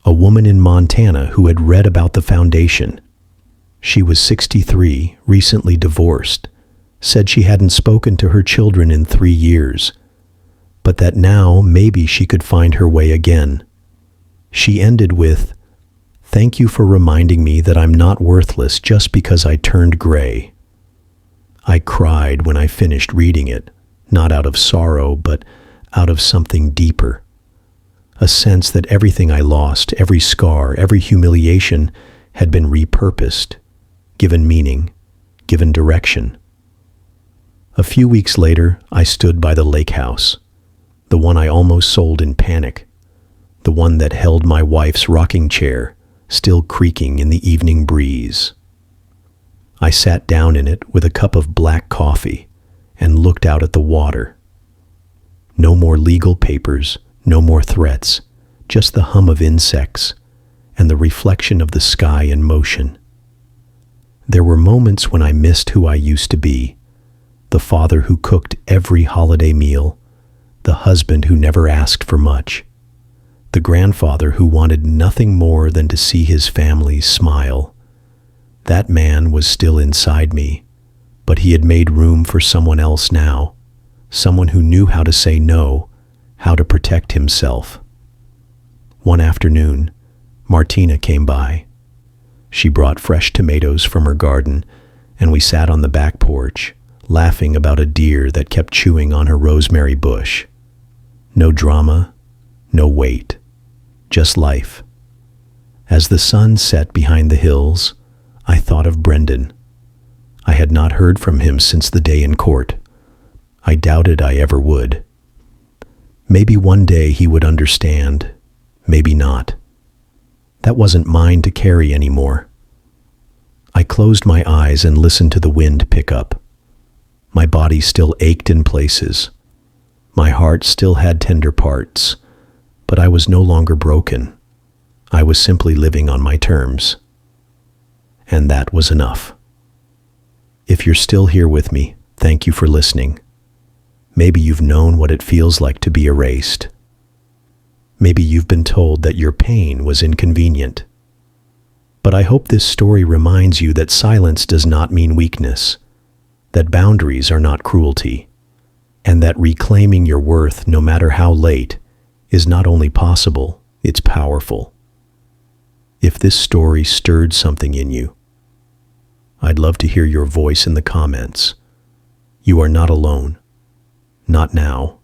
a woman in Montana who had read about the foundation. She was 63, recently divorced, said she hadn't spoken to her children in 3 years, but that now maybe she could find her way again. She ended with, "Thank you for reminding me that I'm not worthless just because I turned gray." I cried when I finished reading it, not out of sorrow, but out of something deeper. A sense that everything I lost, every scar, every humiliation, had been repurposed, given meaning, given direction. A few weeks later, I stood by the lake house, the one I almost sold in panic, the one that held my wife's rocking chair, still creaking in the evening breeze. I sat down in it with a cup of black coffee and looked out at the water. No more legal papers, no more threats, just the hum of insects and the reflection of the sky in motion. There were moments when I missed who I used to be, the father who cooked every holiday meal, the husband who never asked for much, the grandfather who wanted nothing more than to see his family smile. That man was still inside me, but he had made room for someone else now, someone who knew how to say no, how to protect himself. One afternoon, Martina came by. She brought fresh tomatoes from her garden, and we sat on the back porch, laughing about a deer that kept chewing on her rosemary bush. No drama, no weight, just life. As the sun set behind the hills, I thought of Brendan. I had not heard from him since the day in court. I doubted I ever would. Maybe one day he would understand, maybe not. That wasn't mine to carry anymore. I closed my eyes and listened to the wind pick up. My body still ached in places. My heart still had tender parts, but I was no longer broken. I was simply living on my terms. And that was enough. If you're still here with me, thank you for listening. Maybe you've known what it feels like to be erased. Maybe you've been told that your pain was inconvenient. But I hope this story reminds you that silence does not mean weakness, that boundaries are not cruelty, and that reclaiming your worth, no matter how late, is not only possible, it's powerful. If this story stirred something in you, I'd love to hear your voice in the comments. You are not alone. Not now.